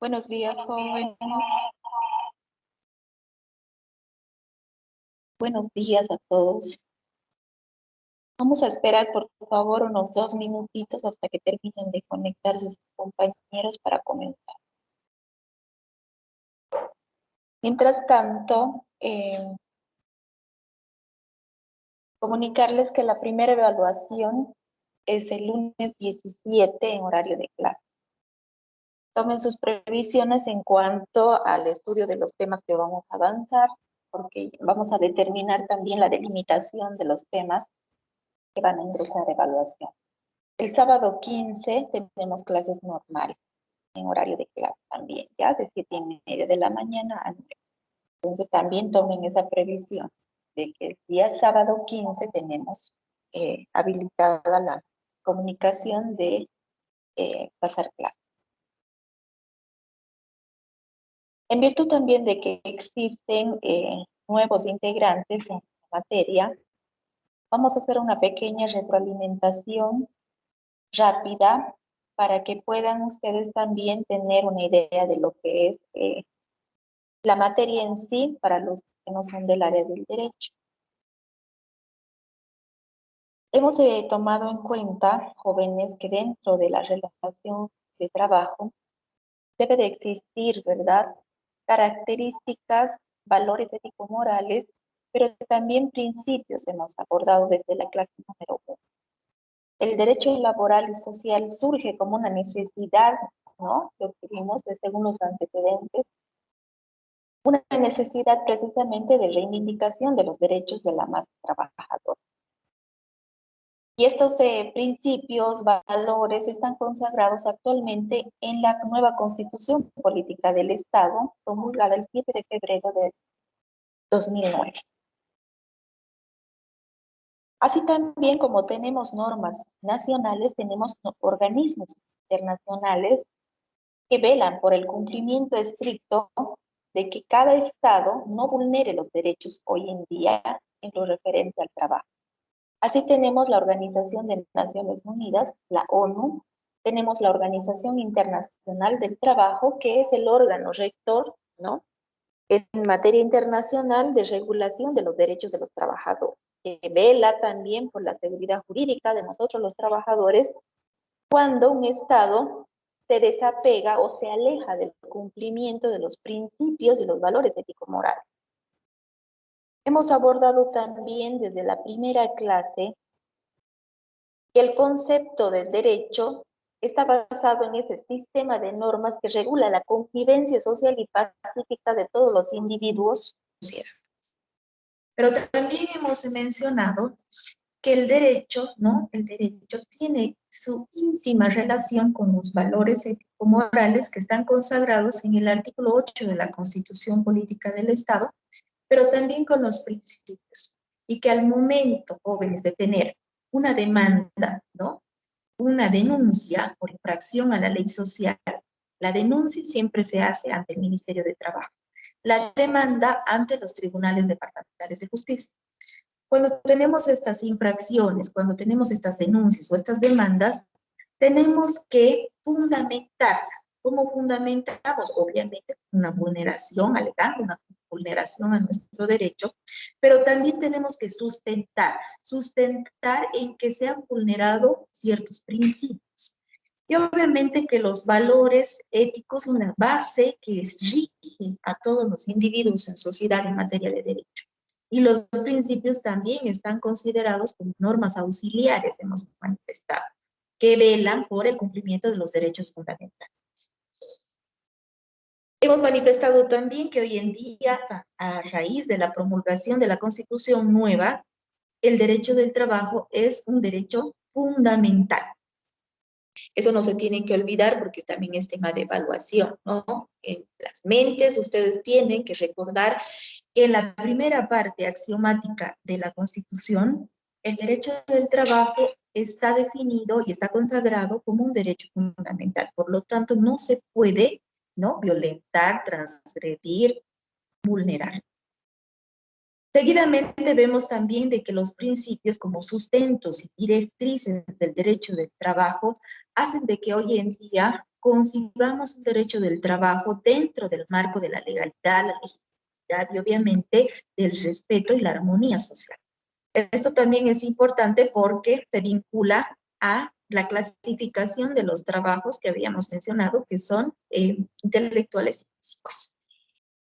Buenos días, jóvenes. Buenos días a todos. Vamos a esperar, por favor, unos 2 minutitos hasta que terminen de conectarse sus compañeros para comenzar. Mientras tanto, comunicarles que la primera evaluación es el lunes 17 en horario de clase. Tomen sus previsiones en cuanto al estudio de los temas que vamos a avanzar, porque vamos a determinar también la delimitación de los temas que van a ingresar a evaluación. El sábado 15 tenemos clases normales, en horario de clase también, ya de 7:30 de la mañana a 9. Entonces también tomen esa previsión de que el día sábado 15 tenemos habilitada la comunicación de pasar clase. En virtud también de que existen nuevos integrantes en la materia, vamos a hacer una pequeña retroalimentación rápida para que puedan ustedes también tener una idea de lo que es la materia en sí para los que no son del área del derecho. Hemos tomado en cuenta, jóvenes, que dentro de la relación de trabajo debe de existir, ¿verdad?, características, valores ético-morales, pero también principios hemos abordado desde la clase número 1. El derecho laboral y social surge como una necesidad, ¿no?, lo que vimos según los antecedentes, una necesidad precisamente de reivindicación de los derechos de la masa trabajadora. Y estos principios, valores, están consagrados actualmente en la nueva Constitución Política del Estado, promulgada el 7 de febrero de 2009. Así también como tenemos normas nacionales, tenemos organismos internacionales que velan por el cumplimiento estricto de que cada Estado no vulnere los derechos hoy en día en lo referente al trabajo. Así tenemos la Organización de Naciones Unidas, la ONU, tenemos la Organización Internacional del Trabajo, que es el órgano rector, ¿no?, en materia internacional de regulación de los derechos de los trabajadores, que vela también por la seguridad jurídica de nosotros los trabajadores cuando un Estado se desapega o se aleja del cumplimiento de los principios y los valores ético-morales. Hemos abordado también desde la primera clase que el concepto del derecho está basado en ese sistema de normas que regula la convivencia social y pacífica de todos los individuos. Pero también hemos mencionado que el derecho, ¿no?, el derecho tiene su íntima relación con los valores ético-morales que están consagrados en el artículo 8 de la Constitución Política del Estado, pero también con los principios. Y que al momento, jóvenes, de tener una demanda, ¿no?, una denuncia por infracción a la ley social, la denuncia siempre se hace ante el Ministerio de Trabajo, la demanda ante los tribunales departamentales de justicia. Cuando tenemos estas infracciones, cuando tenemos estas denuncias o estas demandas, tenemos que fundamentarlas. ¿Cómo fundamentamos? Obviamente una vulneración, alegando una vulneración a nuestro derecho, pero también tenemos que sustentar en que se han vulnerado ciertos principios. Y obviamente que los valores éticos son la base que rige a todos los individuos en sociedad en materia de derecho. Y los principios también están considerados como normas auxiliares, hemos manifestado, que velan por el cumplimiento de los derechos fundamentales. Hemos manifestado también que hoy en día, a raíz de la promulgación de la Constitución nueva, el derecho del trabajo es un derecho fundamental. Eso no se tiene que olvidar porque también es tema de evaluación, ¿no? En las mentes ustedes tienen que recordar que en la primera parte axiomática de la Constitución, el derecho del trabajo está definido y está consagrado como un derecho fundamental. Por lo tanto, no se puede, ¿no?, violentar, transgredir, vulnerar. Seguidamente vemos también de que los principios como sustentos y directrices del derecho del trabajo hacen de que hoy en día concibamos un derecho del trabajo dentro del marco de la legalidad, la legitimidad y obviamente del respeto y la armonía social. Esto también es importante porque se vincula a la clasificación de los trabajos que habíamos mencionado, que son intelectuales y físicos.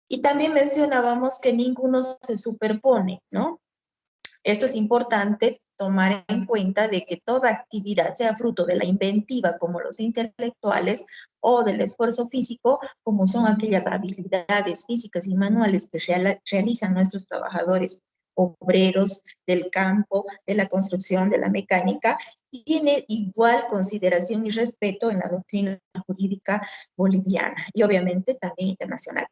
Y también mencionábamos que ninguno se superpone, ¿no? Esto es importante tomar en cuenta de que toda actividad sea fruto de la inventiva como los intelectuales o del esfuerzo físico como son aquellas habilidades físicas y manuales que realizan nuestros trabajadores obreros del campo, de la construcción, de la mecánica, y tiene igual consideración y respeto en la doctrina jurídica boliviana y obviamente también internacional.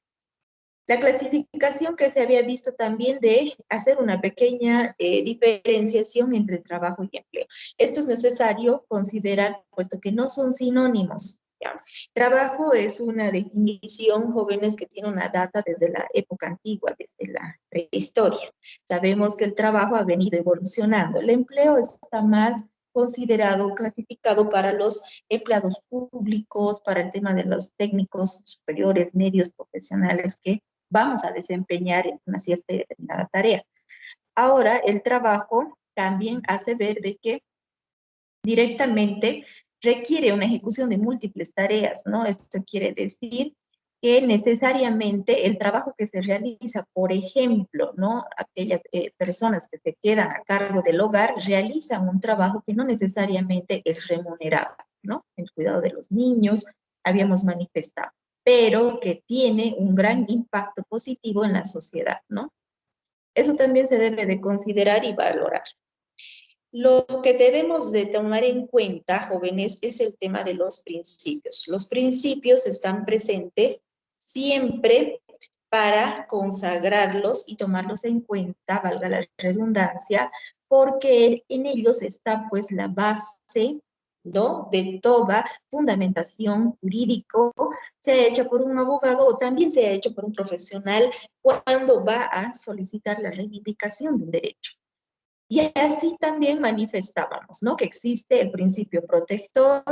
La clasificación que se había visto también de hacer una pequeña diferenciación entre trabajo y empleo. Esto es necesario considerar, puesto que no son sinónimos. Digamos. Trabajo es una definición, jóvenes, que tiene una data desde la época antigua, desde la prehistoria. Sabemos que el trabajo ha venido evolucionando. El empleo está más considerado, clasificado para los empleados públicos, para el tema de los técnicos superiores, medios profesionales que vamos a desempeñar en una cierta y determinada tarea. Ahora, el trabajo también hace ver de que directamente requiere una ejecución de múltiples tareas, ¿no? Esto quiere decir que necesariamente el trabajo que se realiza, por ejemplo, ¿no? Aquellas personas que se quedan a cargo del hogar realizan un trabajo que no necesariamente es remunerado, ¿no? El cuidado de los niños, habíamos manifestado, pero que tiene un gran impacto positivo en la sociedad, ¿no? Eso también se debe de considerar y valorar. Lo que debemos de tomar en cuenta, jóvenes, es el tema de los principios. Los principios están presentes siempre para consagrarlos y tomarlos en cuenta, valga la redundancia, porque en ellos está pues la base, ¿no?, de toda fundamentación jurídico, sea hecha por un abogado o también sea hecho por un profesional cuando va a solicitar la reivindicación de un derecho. Y así también manifestábamos, ¿no?, que existe el principio protector,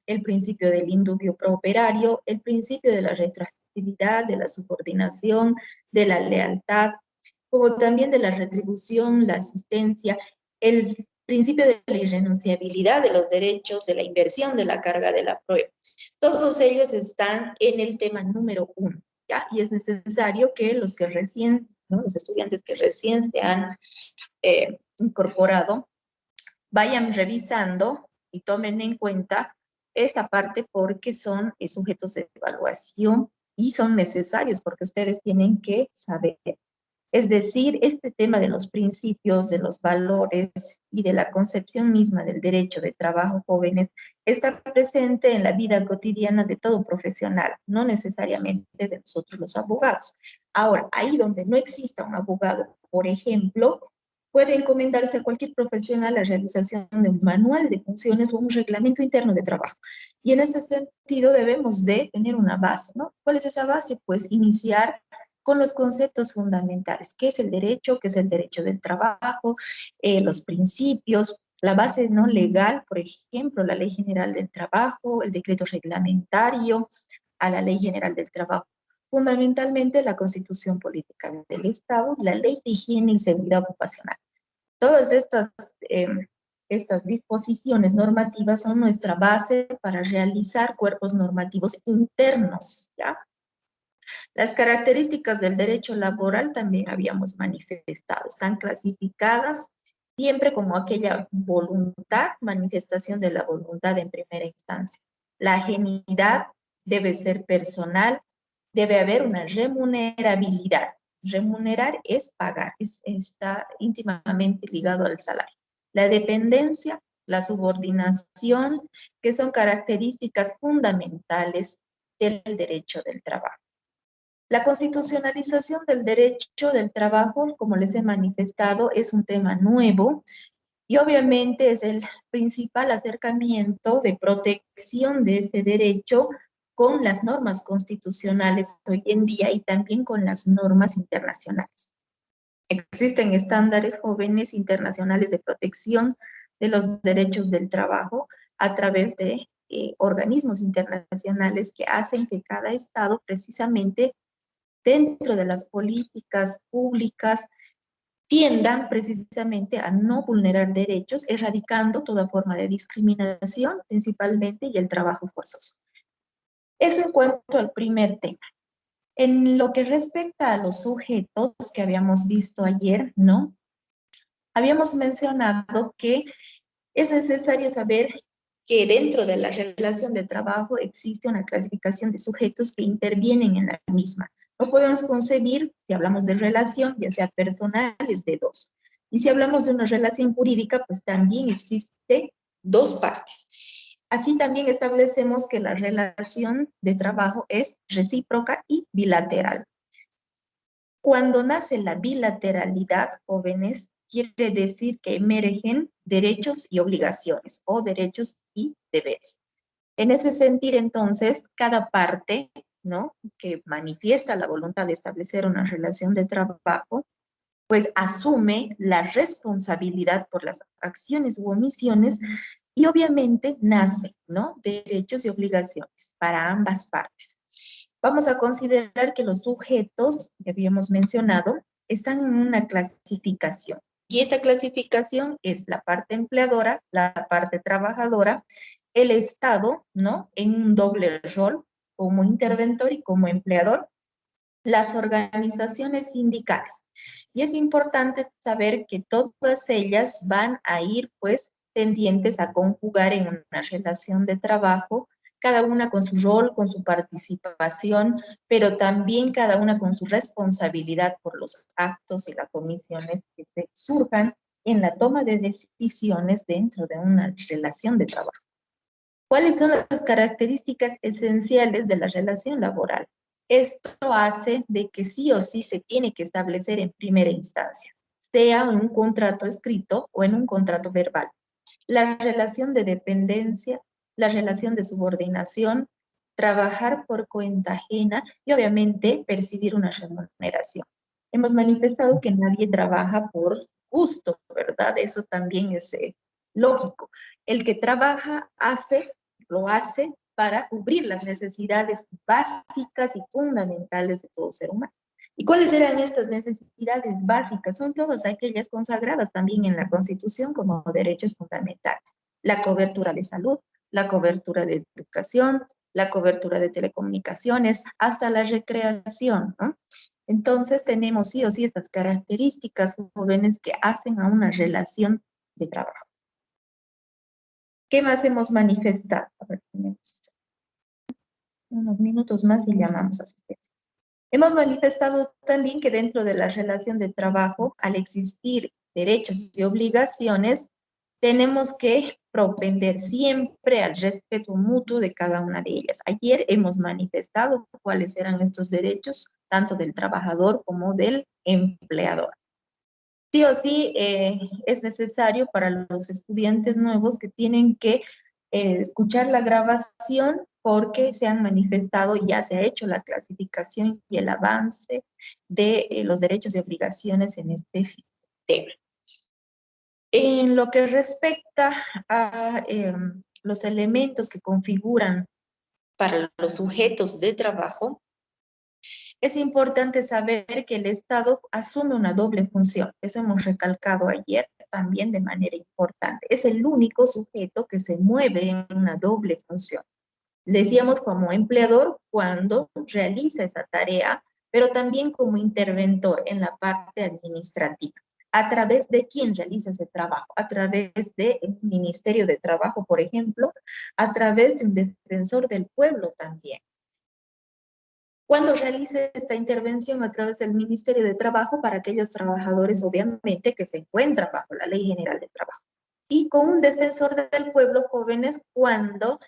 el principio del indubio pro operario, el principio de la retroactividad, de la subordinación, de la lealtad, como también de la retribución, la asistencia, el principio de la irrenunciabilidad de los derechos, de la inversión de la carga de la prueba. Todos ellos están en el tema número 1, ¿ya? Y es necesario que los que recién, ¿no?, los estudiantes que recién se han incorporado, vayan revisando y tomen en cuenta esta parte porque son sujetos de evaluación y son necesarios porque ustedes tienen que saber. Es decir, este tema de los principios, de los valores y de la concepción misma del derecho de trabajo, jóvenes, está presente en la vida cotidiana de todo profesional, no necesariamente de nosotros los abogados. Ahora, ahí donde no exista un abogado, por ejemplo, puede encomendarse a cualquier profesional la realización de un manual de funciones o un reglamento interno de trabajo. Y en este sentido debemos de tener una base, ¿no? ¿Cuál es esa base? Pues iniciar con los conceptos fundamentales. ¿Qué es el derecho? ¿Qué es el derecho del trabajo? Los principios, la base no legal, por ejemplo, la Ley General del Trabajo, el decreto reglamentario a la Ley General del Trabajo. Fundamentalmente la Constitución Política del Estado, la Ley de Higiene y Seguridad Ocupacional. Todas estas disposiciones normativas son nuestra base para realizar cuerpos normativos internos, ¿ya? Las características del derecho laboral también habíamos manifestado, están clasificadas siempre como aquella voluntad, manifestación de la voluntad en primera instancia. La ajenidad debe ser personal, debe haber una remunerabilidad. Remunerar es pagar, está íntimamente ligado al salario. La dependencia, la subordinación, que son características fundamentales del derecho del trabajo. La constitucionalización del derecho del trabajo, como les he manifestado, es un tema nuevo y obviamente es el principal acercamiento de protección de este derecho con las normas constitucionales hoy en día y también con las normas internacionales. Existen estándares jóvenes internacionales de protección de los derechos del trabajo a través de organismos internacionales que hacen que cada Estado precisamente dentro de las políticas públicas tiendan precisamente a no vulnerar derechos, erradicando toda forma de discriminación principalmente y el trabajo forzoso. Eso en cuanto al primer tema. En lo que respecta a los sujetos que habíamos visto ayer, ¿no? Habíamos mencionado que es necesario saber que dentro de la relación de trabajo existe una clasificación de sujetos que intervienen en la misma. No podemos concebir, si hablamos de relación, ya sea personales, de dos. Y si hablamos de una relación jurídica, pues también existe dos partes. Así también establecemos que la relación de trabajo es recíproca y bilateral. Cuando nace la bilateralidad, jóvenes, quiere decir que emergen derechos y obligaciones, o derechos y deberes. En ese sentido, entonces, cada parte, ¿no?, que manifiesta la voluntad de establecer una relación de trabajo, pues asume la responsabilidad por las acciones u omisiones y obviamente nace, ¿no?, derechos y obligaciones para ambas partes. Vamos a considerar que los sujetos, que habíamos mencionado, están en una clasificación. Y esta clasificación es la parte empleadora, la parte trabajadora, el Estado, ¿no?, en un doble rol, como interventor y como empleador, las organizaciones sindicales. Y es importante saber que todas ellas van a ir, pues, tendientes a conjugar en una relación de trabajo, cada una con su rol, con su participación, pero también cada una con su responsabilidad por los actos y las omisiones que surjan en la toma de decisiones dentro de una relación de trabajo. ¿Cuáles son las características esenciales de la relación laboral? Esto hace de que sí o sí se tiene que establecer en primera instancia, sea en un contrato escrito o en un contrato verbal. La relación de dependencia, la relación de subordinación, trabajar por cuenta ajena y obviamente percibir una remuneración. Hemos manifestado que nadie trabaja por gusto, ¿verdad? Eso también es lógico. El que trabaja lo hace para cubrir las necesidades básicas y fundamentales de todo ser humano. ¿Y cuáles eran estas necesidades básicas? Son todas aquellas consagradas también en la Constitución como derechos fundamentales. La cobertura de salud, la cobertura de educación, la cobertura de telecomunicaciones, hasta la recreación, ¿no? Entonces tenemos sí o sí estas características jóvenes que hacen a una relación de trabajo. ¿Qué más hemos manifestado? A ver, tenemos unos minutos más y llamamos a asistencia. Hemos manifestado también que dentro de la relación de trabajo, al existir derechos y obligaciones, tenemos que propender siempre al respeto mutuo de cada una de ellas. Ayer hemos manifestado cuáles eran estos derechos, tanto del trabajador como del empleador. Sí o sí es necesario para los estudiantes nuevos que tienen que escuchar la grabación porque se han manifestado, ya se ha hecho la clasificación y el avance de los derechos y obligaciones en este sistema. En lo que respecta a los elementos que configuran para los sujetos de trabajo, es importante saber que el Estado asume una doble función. Eso hemos recalcado ayer también de manera importante. Es el único sujeto que se mueve en una doble función. Decíamos como empleador cuando realiza esa tarea, pero también como interventor en la parte administrativa. ¿A través de quién realiza ese trabajo? A través del Ministerio de Trabajo, por ejemplo, a través de un defensor del pueblo también. Cuando realice esta intervención a través del Ministerio de Trabajo para aquellos trabajadores, obviamente, que se encuentran bajo la Ley General de Trabajo. Y con un defensor del pueblo, jóvenes, cuando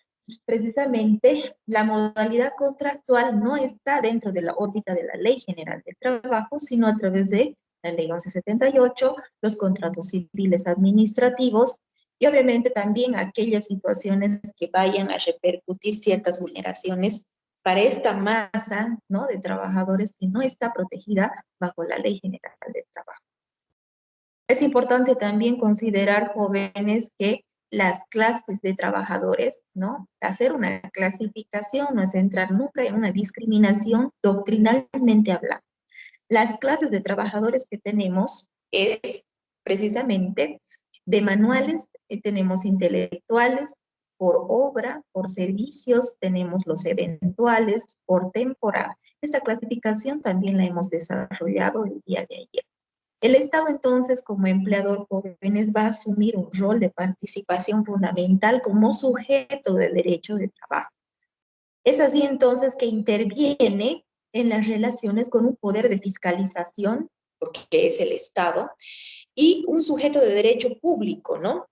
precisamente la modalidad contractual no está dentro de la órbita de la Ley General de Trabajo, sino a través de la Ley 1178, los contratos civiles administrativos y obviamente también aquellas situaciones que vayan a repercutir ciertas vulneraciones para esta masa, ¿no?, de trabajadores que no está protegida bajo la Ley General del Trabajo. Es importante también considerar, jóvenes, que las clases de trabajadores, ¿no? Hacer una clasificación no es entrar nunca en una discriminación doctrinalmente hablando. Las clases de trabajadores que tenemos es precisamente de manuales, tenemos intelectuales, por obra, por servicios, tenemos los eventuales, por temporada. Esta clasificación también la hemos desarrollado el día de ayer. El Estado entonces, como empleador jóvenes, va a asumir un rol de participación fundamental como sujeto de derecho de trabajo. Es así entonces que interviene en las relaciones con un poder de fiscalización, que es el Estado, y un sujeto de derecho público, ¿no?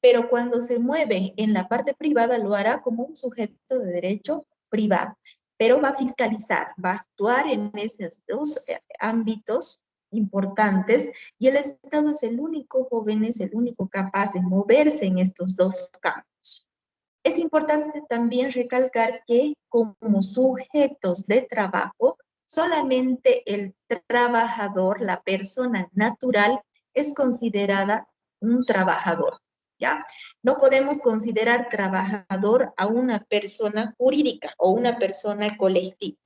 Pero cuando se mueve en la parte privada lo hará como un sujeto de derecho privado, pero va a fiscalizar, va a actuar en esos dos ámbitos importantes y el Estado es el único joven, es el único capaz de moverse en estos dos campos. Es importante también recalcar que como sujetos de trabajo, solamente el trabajador, la persona natural, es considerada un trabajador, ¿ya? No podemos considerar trabajador a una persona jurídica o una persona colectiva.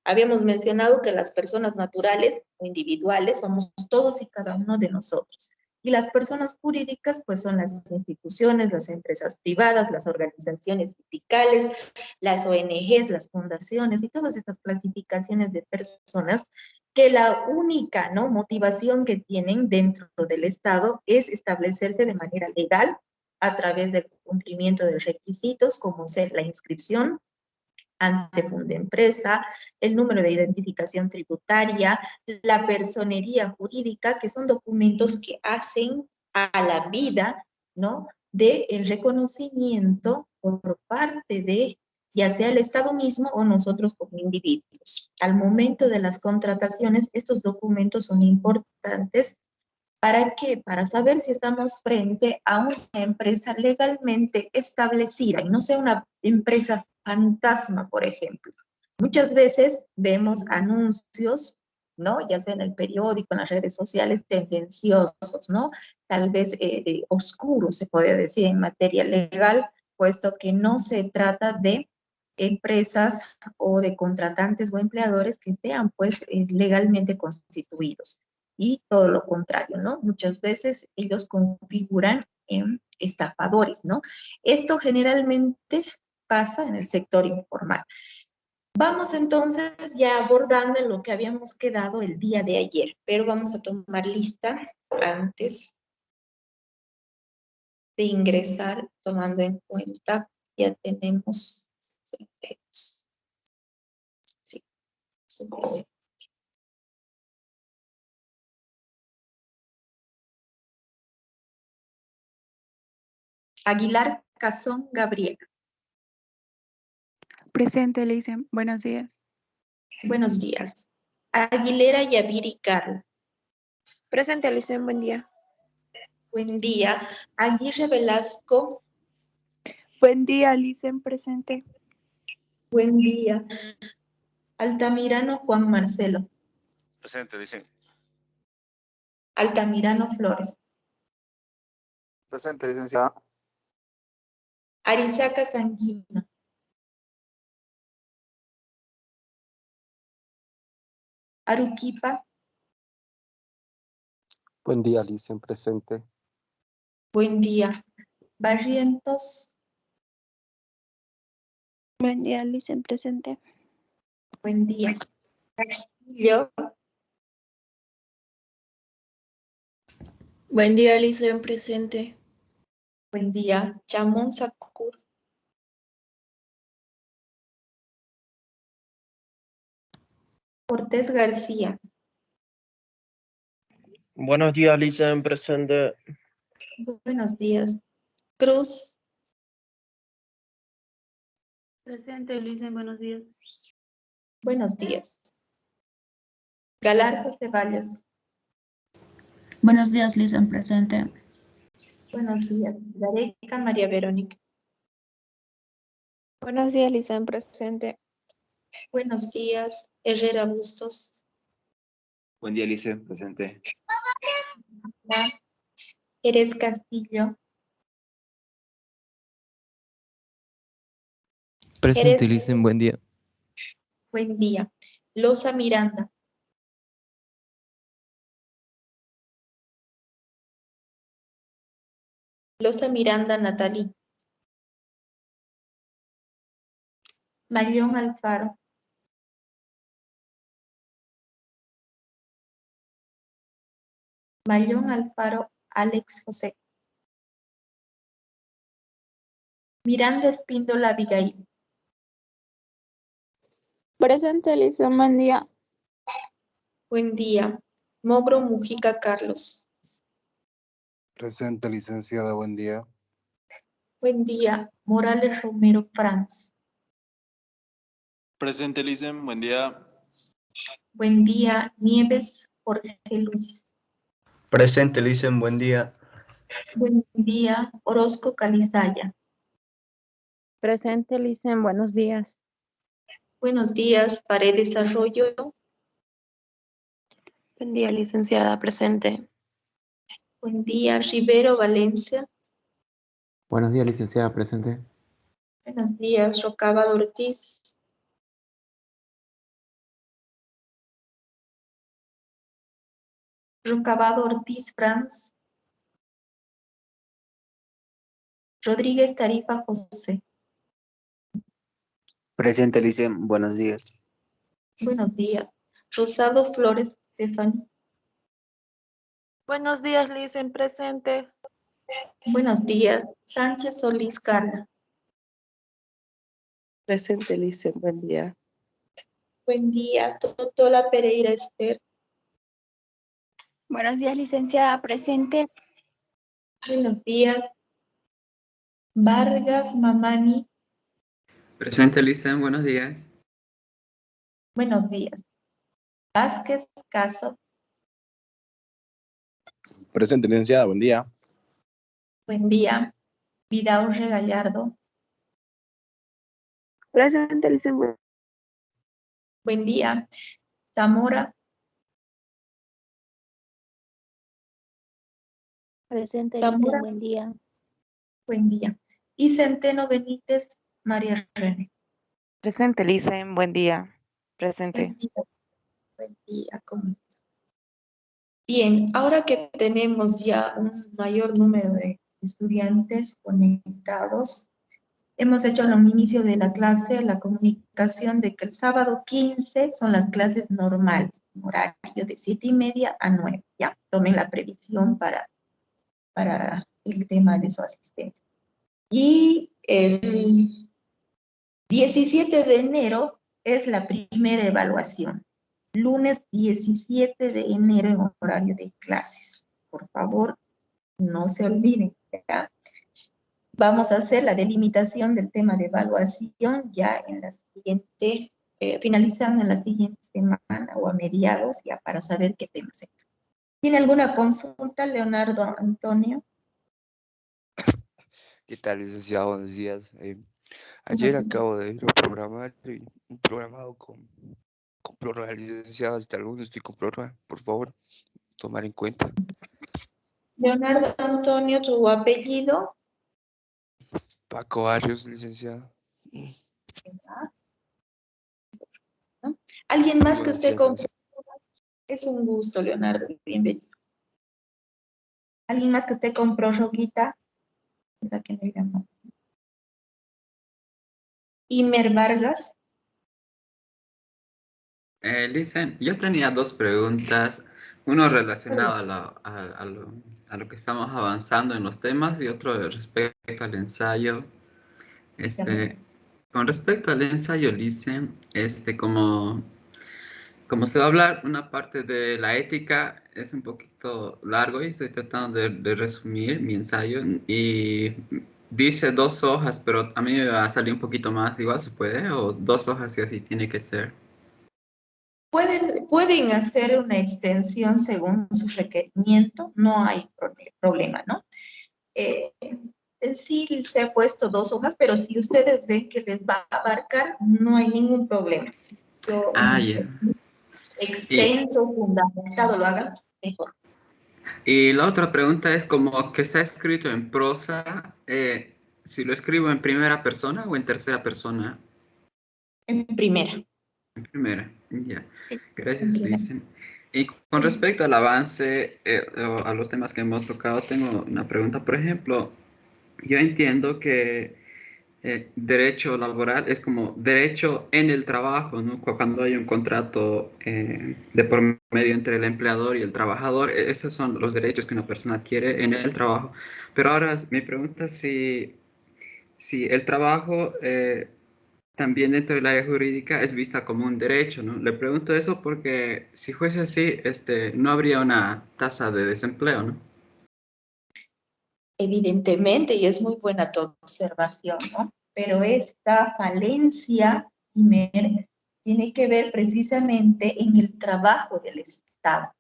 Habíamos mencionado que las personas naturales o individuales somos todos y cada uno de nosotros. Y las personas jurídicas, pues son las instituciones, las empresas privadas, las organizaciones sindicales, las ONGs, las fundaciones y todas estas clasificaciones de personas que la única, ¿no?, motivación que tienen dentro del Estado es establecerse de manera legal a través del cumplimiento de requisitos como ser la inscripción ante Fundempresa, el número de identificación tributaria, la personería jurídica, que son documentos que hacen a la vida, ¿no?, del reconocimiento por parte de ya sea el Estado mismo o nosotros como individuos. Al momento de las contrataciones, estos documentos son importantes. ¿Para qué? Para saber si estamos frente a una empresa legalmente establecida y no sea una empresa fantasma, por ejemplo. Muchas veces vemos anuncios, ¿no? Ya sea en el periódico, en las redes sociales, tendenciosos, ¿no? Tal vez oscuros, se puede decir, en materia legal, puesto que no se trata de empresas o de contratantes o empleadores que sean, pues, legalmente constituidos y todo lo contrario, ¿no? Muchas veces ellos configuran en estafadores, ¿no? Esto generalmente pasa en el sector informal. Vamos entonces ya abordando en lo que habíamos quedado el día de ayer, pero vamos a tomar lista antes de ingresar, tomando en cuenta que ya tenemos sí, suficiente. Aguilar Cazón Gabriela. Presente, Lisen. Buenos días. Buenos días. Aguilera Yaviri Carla. Presente, Lisen. Buen día. Buen día. Aguirre Velasco. Buen día, Lisen. Presente. Buen día. Altamirano Juan Marcelo. Presente, Lisen. Altamirano Flores. Presente, licenciada. Arizaca Sanguino. Aruquipa. Buen día, Licen, presente. Buen día. Barrientos. Buen día, Lisen. Presente. Buen día. Castillo. Buen día, Lisen. Presente. Buen día. Chamón Sacur. Cortés García. Buenos días, Lisen. Presente. Buenos días. Cruz. Presente, Lisen. Buenos días. Buenos días. Galarza Ceballos. Buenos días, Lisen, presente. Buenos días. Gareca María Verónica. Buenos días, Lisen. Presente. Buenos días. Herrera Bustos. Buen día, Lice, presente. Eres Castillo. Presente, Licen, buen día. Buen día. Loza Miranda. Loza Miranda Natalie. Mayón Alfaro. Mayón Alfaro Alex José. Miranda Espíndola Abigail. Presente, Licen, buen día. Buen día. Mogro Mujica Carlos. Presente, licenciada, buen día. Buen día. Morales Romero Franz. Presente, Licen, buen día. Buen día. Nieves Jorge Luis. Presente, Licen, buen día. Buen día. Orozco Calizaya. Presente, Licen, buenos días. Buenos días. Paredes Arroyo. Buen día, licenciada. Presente. Buen día. Rivero Valencia. Buenos días, licenciada, presente. Buenos días. Rocabado Ortiz. Rocabado Ortiz Franz. Rodríguez Tarifa José. Presente, Licen, buenos días. Buenos días. Rosado Flores Estefani. Buenos días, Licen, presente. Buenos días. Sánchez Solís Carla. Presente, Licen, buen día. Buen día. Totola Pereira Esther. Buenos días, licenciada, presente. Buenos días. Vargas Mamani. Presente, Licen, buenos días. Buenos días. Vázquez Caso. Presente, licenciada, buen día. Buen día. Vidaurre Gallardo. Presente, Licen, Buen día. Zamora. Presente, Zamora. Licen, buen día. Buen día. Y Centeno Benítez María René. Presente, Licen, buen día. Presente. Buen día. Buen día. ¿Cómo está? Bien, ahora que tenemos ya un mayor número de estudiantes conectados, hemos hecho al inicio de la clase la comunicación de que el sábado 15 son las clases normales, en horario de 7:30 a 9. Ya, tomen la previsión para el tema de su asistencia. Y el 17 de enero es la primera evaluación. Lunes 17 de enero en horario de clases. Por favor, no se olviden. ¿Ya? Vamos a hacer la delimitación del tema de evaluación ya en la siguiente, finalizando en la siguiente semana o a mediados, ya para saber qué tema se trata. ¿Tiene alguna consulta, Leonardo Antonio? ¿Qué tal, licenciado? Buenos días. Ayer acabo de ir a programar un programado con prórroga, licenciado. Hasta alguno estoy con prórroga, por favor, tomar en cuenta. Leonardo Antonio, tu apellido. Paco Barrios, licenciado. ¿No? ¿Alguien más que Buenos esté días, con licenciado. Es un gusto, Leonardo, bienvenido. ¿Alguien más que esté con prórroguita? ¿Verdad que no llamo? Imer Vargas. Licen, yo tenía dos preguntas. Uno relacionado a lo que estamos avanzando en los temas y otro respecto al ensayo. Con respecto al ensayo, Licen, como se va a hablar una parte de la ética, es un poquito largo y estoy tratando de resumir mi ensayo y dice 2 hojas, pero a mí me va a salir un poquito más, igual se puede, o 2 hojas y así tiene que ser. Pueden hacer una extensión según su requerimiento, no hay problema, ¿no? Sí se ha puesto 2 hojas, pero si ustedes ven que les va a abarcar, no hay ningún problema. Extenso, fundamentado, lo hagan mejor. Y la otra pregunta es como que está escrito en prosa, si lo escribo en primera persona o en tercera persona. En primera. En primera, ya. Sí, Gracias, en primera. Lisen. Y con respecto al avance, o a los temas que hemos tocado, tengo una pregunta. Por ejemplo, yo entiendo que derecho laboral es como derecho en el trabajo, ¿no? Cuando hay un contrato de por medio entre el empleador y el trabajador, esos son los derechos que una persona adquiere en el trabajo. Pero ahora mi pregunta es si el trabajo también dentro del área jurídica es vista como un derecho, ¿no? Le pregunto eso porque si fuese así, no habría una tasa de desempleo, ¿no? Evidentemente, y es muy buena tu observación, ¿no? Pero esta falencia, Imer, tiene que ver precisamente en el trabajo del Estado.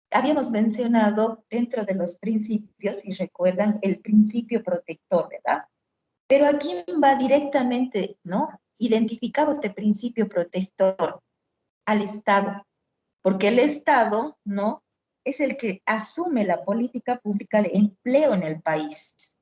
Habíamos mencionado dentro de los principios, si recuerdan, el principio protector, ¿verdad? Pero aquí va directamente, ¿no? Identificado este principio protector al Estado, porque el Estado, ¿no? Es el que asume la política pública de empleo en el país.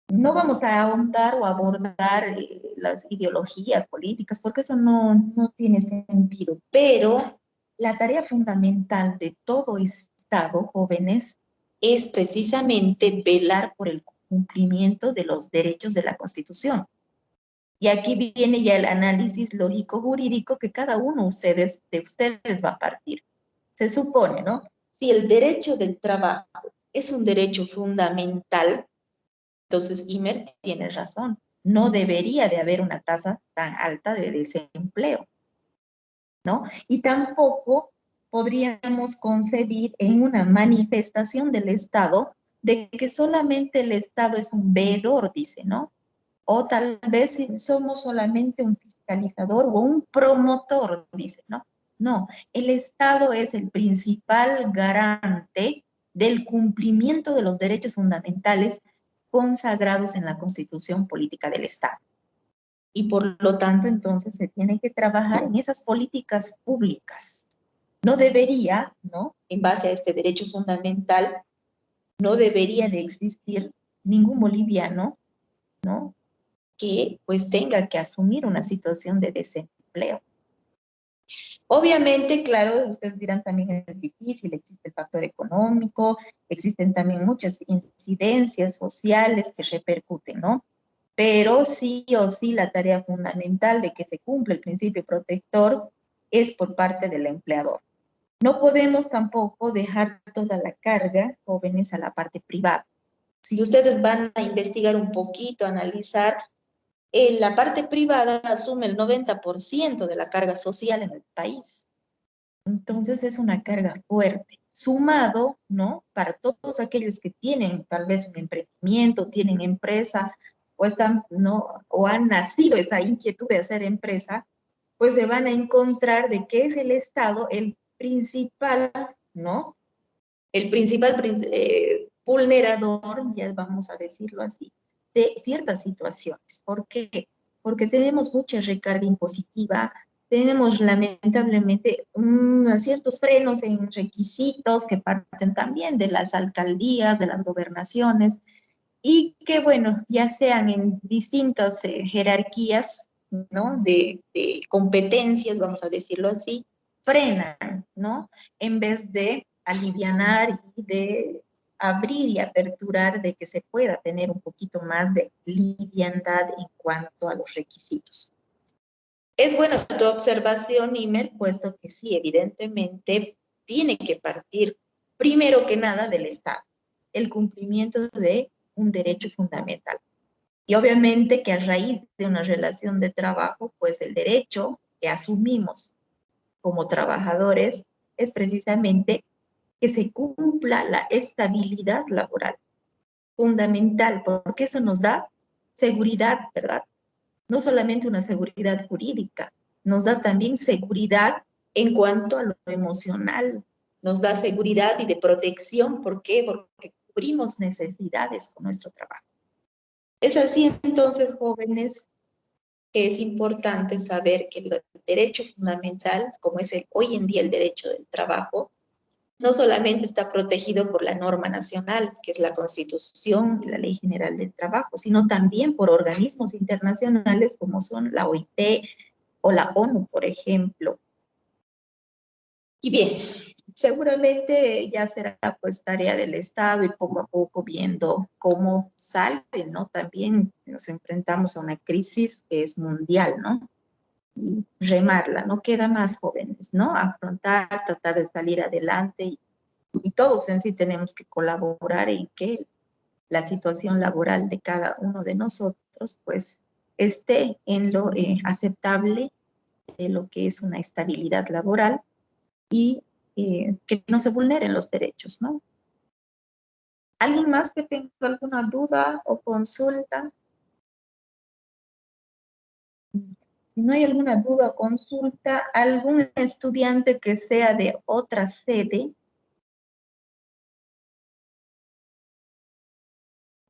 No vamos a ahondar o abordar las ideologías políticas, porque eso no tiene sentido, pero la tarea fundamental de todo Estado, jóvenes, es precisamente velar por el cumplimiento de los derechos de la Constitución. Y aquí viene ya el análisis lógico-jurídico que cada uno de ustedes va a partir. Se supone, ¿no? Si el derecho del trabajo es un derecho fundamental, entonces Imer tiene razón. No debería de haber una tasa tan alta de desempleo, ¿no? Y tampoco podríamos concebir en una manifestación del Estado de que solamente el Estado es un veedor, dice, ¿no? O tal vez somos solamente un fiscalizador o un promotor, dice, ¿no? No, el Estado es el principal garante del cumplimiento de los derechos fundamentales consagrados en la Constitución Política del Estado. Y por lo tanto, entonces, se tiene que trabajar en esas políticas públicas. No debería, ¿no? En base a este derecho fundamental, no debería de existir ningún boliviano, ¿no? Que pues tenga que asumir una situación de desempleo. Obviamente, claro, ustedes dirán también es difícil, existe el factor económico, existen también muchas incidencias sociales que repercuten, ¿no? Pero sí o sí la tarea fundamental de que se cumpla el principio protector es por parte del empleador. No podemos tampoco dejar toda la carga, jóvenes, a la parte privada. Si ustedes van a investigar un poquito, analizar, la parte privada asume el 90% de la carga social en el país. Entonces es una carga fuerte, sumado, ¿no? Para todos aquellos que tienen tal vez un emprendimiento, tienen empresa, o están, ¿no? O han nacido esa inquietud de hacer empresa, pues se van a encontrar de que es el Estado el principal, ¿no? El principal vulnerador, ya vamos a decirlo así, de ciertas situaciones. ¿Por qué? Porque tenemos mucha recarga impositiva, tenemos lamentablemente ciertos frenos en requisitos que parten también de las alcaldías, de las gobernaciones, y que, bueno, ya sean en distintas jerarquías, ¿no? De competencias, vamos a decirlo así, frenan, ¿no? En vez de alivianar y de abrir y aperturar de que se pueda tener un poquito más de liviandad en cuanto a los requisitos. Es buena tu observación, Imer, puesto que sí, evidentemente, tiene que partir primero que nada del Estado, el cumplimiento de un derecho fundamental. Y obviamente que a raíz de una relación de trabajo, pues el derecho que asumimos como trabajadores es precisamente que se cumpla la estabilidad laboral, fundamental, porque eso nos da seguridad, ¿verdad? No solamente una seguridad jurídica, nos da también seguridad en cuanto a lo emocional, nos da seguridad y de protección. ¿Por qué? Porque cubrimos necesidades con nuestro trabajo. Es así entonces, jóvenes, que es importante saber que el derecho fundamental, como es hoy en día el derecho del trabajo, no solamente está protegido por la norma nacional, que es la Constitución y la Ley General del Trabajo, sino también por organismos internacionales como son la OIT o la ONU, por ejemplo. Y bien, seguramente ya será pues tarea del Estado y poco a poco viendo cómo sale, ¿no? También nos enfrentamos a una crisis que es mundial, ¿no? Y remarla, no queda más, jóvenes, ¿no? Afrontar, tratar de salir adelante y todos en sí tenemos que colaborar en que la situación laboral de cada uno de nosotros pues esté en lo aceptable de lo que es una estabilidad laboral y que no se vulneren los derechos, ¿no? ¿Alguien más que tenga alguna duda o consulta? Si no hay alguna duda o consulta, algún estudiante que sea de otra sede.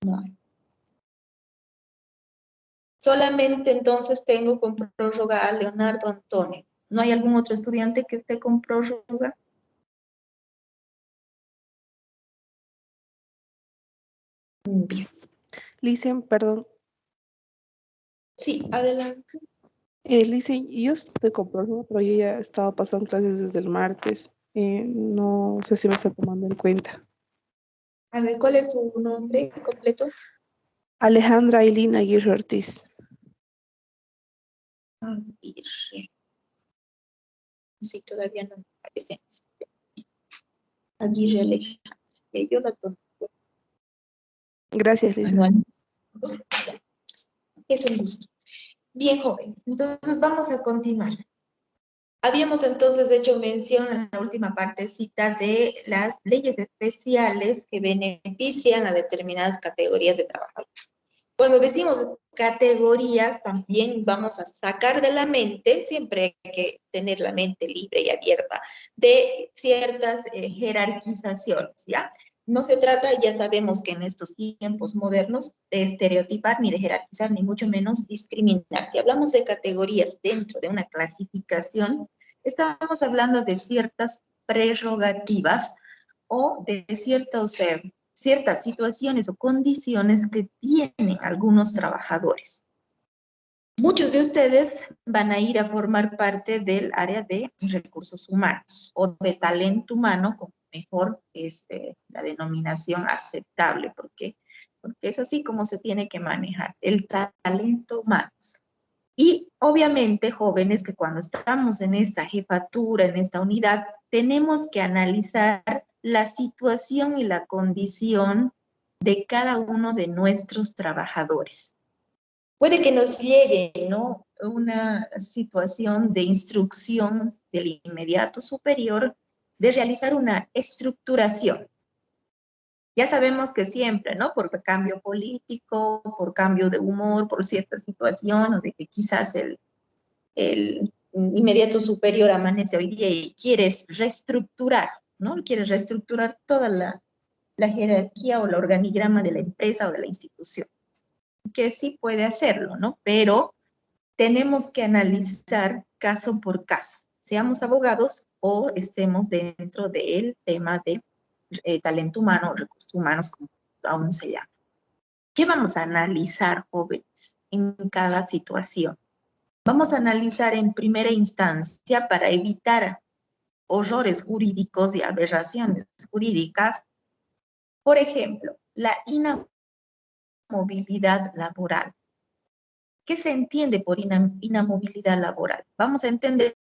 No hay. Solamente entonces tengo con prórroga a Leonardo Antonio. ¿No hay algún otro estudiante que esté con prórroga? Bien. Licen, perdón. Sí, adelante. Licen, yo estoy con prórroga, pero yo ya estaba pasando clases desde el martes. No sé si me está tomando en cuenta. A ver, ¿cuál es su nombre completo? Alejandra Ailín Aguirre Ortiz. Aguirre. Sí, todavía no me aparece. Aguirre Alejandra. Yo la tomo. Gracias, Licen. Es un gusto. Bien, joven. Entonces vamos a continuar. Habíamos entonces hecho mención en la última partecita de las leyes especiales que benefician a determinadas categorías de trabajadores. Cuando decimos categorías, también vamos a sacar de la mente, siempre hay que tener la mente libre y abierta, de ciertas jerarquizaciones, ¿ya? No se trata, ya sabemos que en estos tiempos modernos, de estereotipar, ni de jerarquizar, ni mucho menos discriminar. Si hablamos de categorías dentro de una clasificación, estamos hablando de ciertas prerrogativas o de ciertas situaciones o condiciones que tienen algunos trabajadores. Muchos de ustedes van a ir a formar parte del área de recursos humanos o de talento humano, como mejor es la denominación aceptable, porque es así como se tiene que manejar el talento humano. Y obviamente, jóvenes, que cuando estamos en esta jefatura, en esta unidad, tenemos que analizar la situación y la condición de cada uno de nuestros trabajadores. Puede que nos llegue, ¿no?, una situación de instrucción del inmediato superior de realizar una estructuración. Ya sabemos que siempre, ¿no?, por cambio político, por cambio de humor, por cierta situación, o de que quizás el inmediato superior amanece hoy día y quieres reestructurar, ¿no? Quieres reestructurar toda la jerarquía o el organigrama de la empresa o de la institución. Que sí puede hacerlo, ¿no? Pero tenemos que analizar caso por caso, seamos abogados o estemos dentro del tema de talento humano o recursos humanos, como aún se llama. ¿Qué vamos a analizar, jóvenes, en cada situación? Vamos a analizar en primera instancia, para evitar horrores jurídicos y aberraciones jurídicas, por ejemplo, la inamovilidad laboral. ¿Qué se entiende por inamovilidad laboral? Vamos a entenderla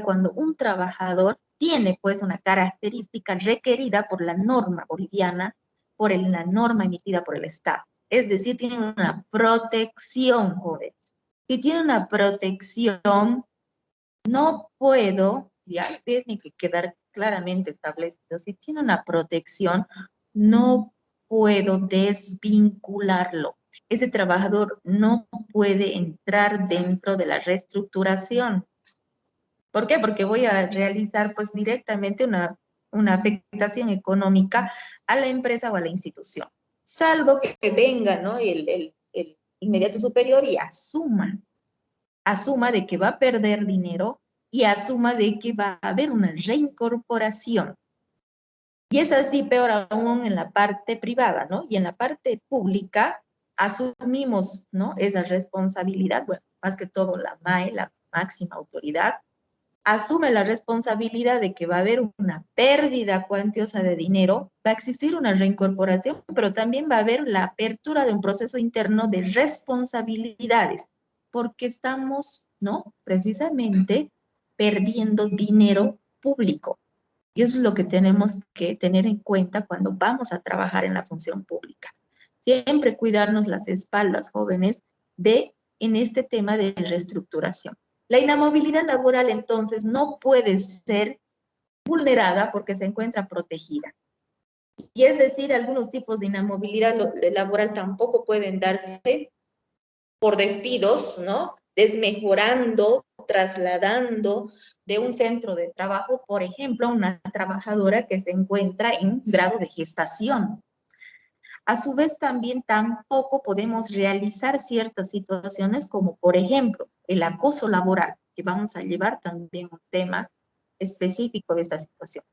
cuando un trabajador tiene pues una característica requerida por la norma boliviana, por la norma emitida por el Estado. Es decir, tiene una protección, jóvenes. Si tiene una protección, no puedo, ya tiene que quedar claramente establecido, si tiene una protección, no puedo desvincularlo. Ese trabajador no puede entrar dentro de la reestructuración. ¿Por qué? Porque voy a realizar pues directamente una afectación económica a la empresa o a la institución. Salvo que venga, ¿no?, el inmediato superior y asuma de que va a perder dinero y asuma de que va a haber una reincorporación. Y es así peor aún en la parte privada, ¿no? Y en la parte pública asumimos, ¿no? Esa responsabilidad, bueno, más que todo la MAE, la máxima autoridad, asume la responsabilidad de que va a haber una pérdida cuantiosa de dinero, va a existir una reincorporación, pero también va a haber la apertura de un proceso interno de responsabilidades, porque estamos, ¿no? Precisamente perdiendo dinero público. Y eso es lo que tenemos que tener en cuenta cuando vamos a trabajar en la función pública. Siempre cuidarnos las espaldas, jóvenes, en este tema de reestructuración. La inamovilidad laboral, entonces, no puede ser vulnerada porque se encuentra protegida. Y es decir, algunos tipos de inamovilidad laboral tampoco pueden darse por despidos, ¿no? Desmejorando, trasladando de un centro de trabajo, por ejemplo, a una trabajadora que se encuentra en grado de gestación. A su vez, también tampoco podemos realizar ciertas situaciones como, por ejemplo, el acoso laboral, que vamos a llevar también un tema específico de esta situación.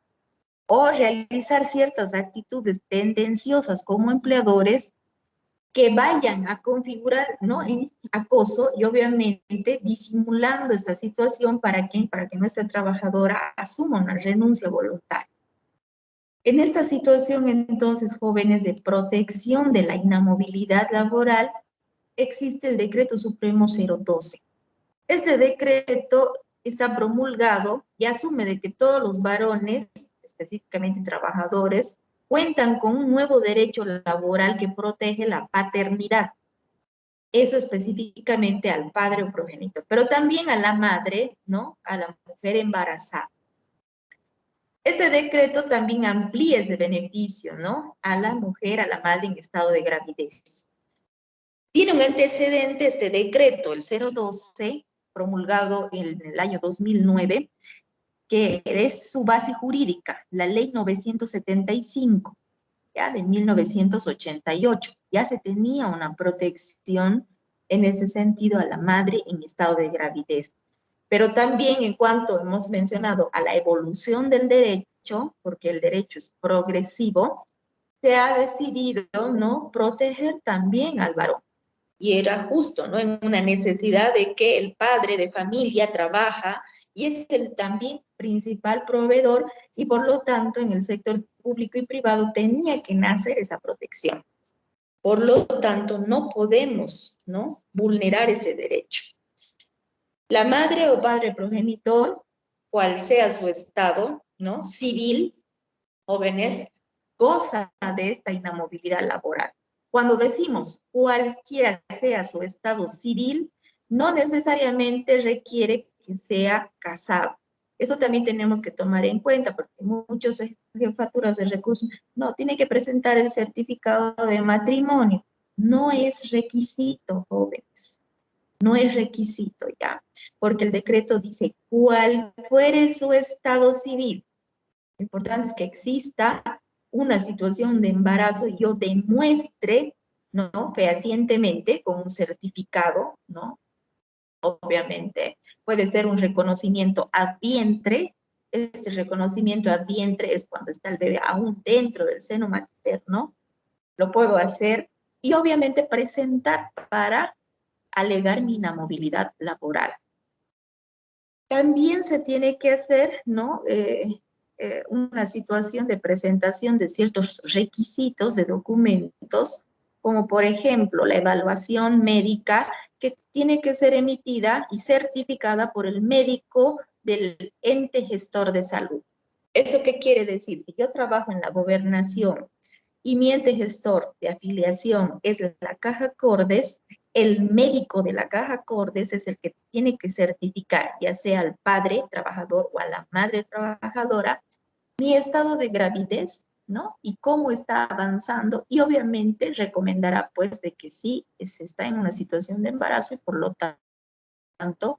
O realizar ciertas actitudes tendenciosas como empleadores que vayan a configurar, ¿no?, en acoso y obviamente disimulando esta situación para que nuestra trabajadora asuma una renuncia voluntaria. En esta situación, entonces, jóvenes, de protección de la inamovilidad laboral, existe el Decreto Supremo 012. Este decreto está promulgado y asume de que todos los varones, específicamente trabajadores, cuentan con un nuevo derecho laboral que protege la paternidad. Eso específicamente al padre o progenitor, pero también a la madre, ¿no?, a la mujer embarazada. Este decreto también amplía ese beneficio, ¿no?, a la mujer, a la madre en estado de gravidez. Tiene un antecedente este decreto, el 012, promulgado en el año 2009, que es su base jurídica, la ley 975, ya de 1988. Ya se tenía una protección en ese sentido a la madre en estado de gravidez. Pero también en cuanto hemos mencionado a la evolución del derecho, porque el derecho es progresivo, se ha decidido, ¿no?, proteger también al varón. Y era justo, ¿no?, en una necesidad de que el padre de familia trabaja y es el también principal proveedor y por lo tanto en el sector público y privado tenía que nacer esa protección. Por lo tanto, no podemos, ¿no?, vulnerar ese derecho. La madre o padre progenitor, cual sea su estado, ¿no?, civil, jóvenes, goza de esta inamovilidad laboral. Cuando decimos cualquiera sea su estado civil, no necesariamente requiere que sea casado. Eso también tenemos que tomar en cuenta, porque muchos jefaturas de recursos, no, tiene que presentar el certificado de matrimonio. No es requisito, jóvenes. No es requisito ya, porque el decreto dice cuál fuere su estado civil. Lo importante es que exista una situación de embarazo y yo demuestre, ¿no?, fehacientemente con un certificado, ¿no? Obviamente puede ser un reconocimiento ad vientre. Este reconocimiento ad vientre es cuando está el bebé aún dentro del seno materno. Lo puedo hacer y obviamente presentar para alegar mi inamovilidad laboral. También se tiene que hacer, ¿no?, una situación de presentación de ciertos requisitos de documentos, como por ejemplo la evaluación médica que tiene que ser emitida y certificada por el médico del ente gestor de salud. ¿Eso qué quiere decir? Si yo trabajo en la gobernación y mi ente gestor de afiliación es la Caja Cordes, el médico de la Caja Cordes es el que tiene que certificar, ya sea al padre trabajador o a la madre trabajadora, mi estado de gravidez, ¿no?, y cómo está avanzando, y obviamente recomendará, pues, de que sí se está en una situación de embarazo y por lo tanto,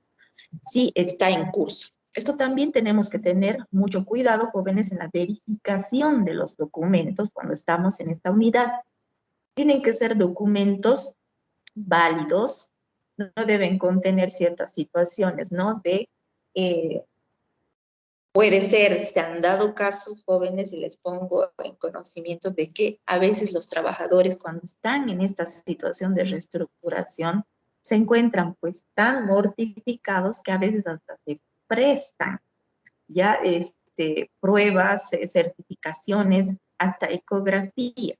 sí está en curso. Esto también tenemos que tener mucho cuidado, jóvenes, en la verificación de los documentos cuando estamos en esta unidad. Tienen que ser documentos válidos, no deben contener ciertas situaciones, ¿no?, de Puede ser, se han dado casos, jóvenes, y les pongo en conocimiento de que a veces los trabajadores cuando están en esta situación de reestructuración se encuentran pues tan mortificados que a veces hasta se prestan ya pruebas, certificaciones, hasta ecografía.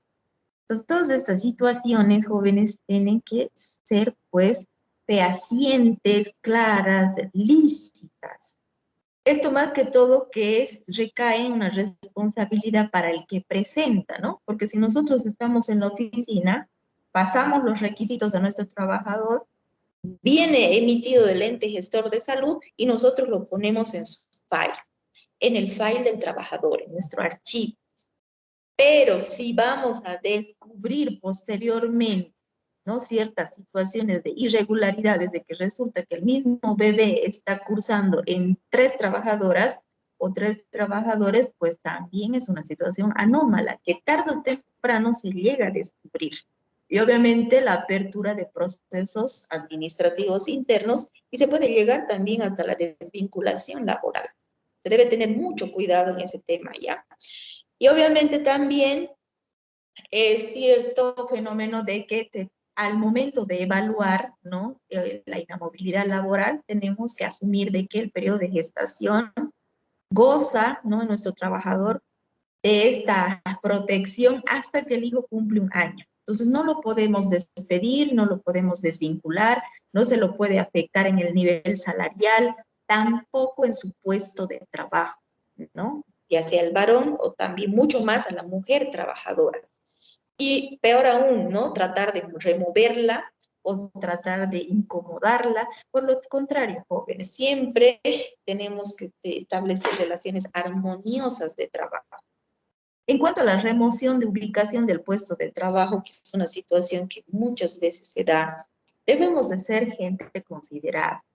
Entonces, todas estas situaciones, jóvenes, tienen que ser pues fehacientes, claras, lícitas. Esto más que todo que recae en una responsabilidad para el que presenta, ¿no? Porque si nosotros estamos en la oficina, pasamos los requisitos a nuestro trabajador, viene emitido del ente gestor de salud y nosotros lo ponemos en su file, en el file del trabajador, en nuestro archivo. Pero si vamos a descubrir posteriormente, ¿no?, ciertas situaciones de irregularidades, de que resulta que el mismo bebé está cursando en 3 trabajadoras o 3 trabajadores, pues también es una situación anómala que tarde o temprano se llega a descubrir. Y obviamente la apertura de procesos administrativos internos, y se puede llegar también hasta la desvinculación laboral. Se debe tener mucho cuidado en ese tema, ¿ya? Y obviamente también es cierto fenómeno de que al momento de evaluar, ¿no?, la inamovilidad laboral, tenemos que asumir de que el periodo de gestación goza, ¿no?, nuestro trabajador de esta protección hasta que el hijo cumple 1 año. Entonces no lo podemos despedir, no lo podemos desvincular, no se lo puede afectar en el nivel salarial, tampoco en su puesto de trabajo, ¿no?, ya sea el varón o también mucho más a la mujer trabajadora. Y peor aún, ¿no?, tratar de removerla o tratar de incomodarla. Por lo contrario, jóvenes, siempre tenemos que establecer relaciones armoniosas de trabajo. En cuanto a la remoción de ubicación del puesto de trabajo, que es una situación que muchas veces se da, debemos de ser gente considerada.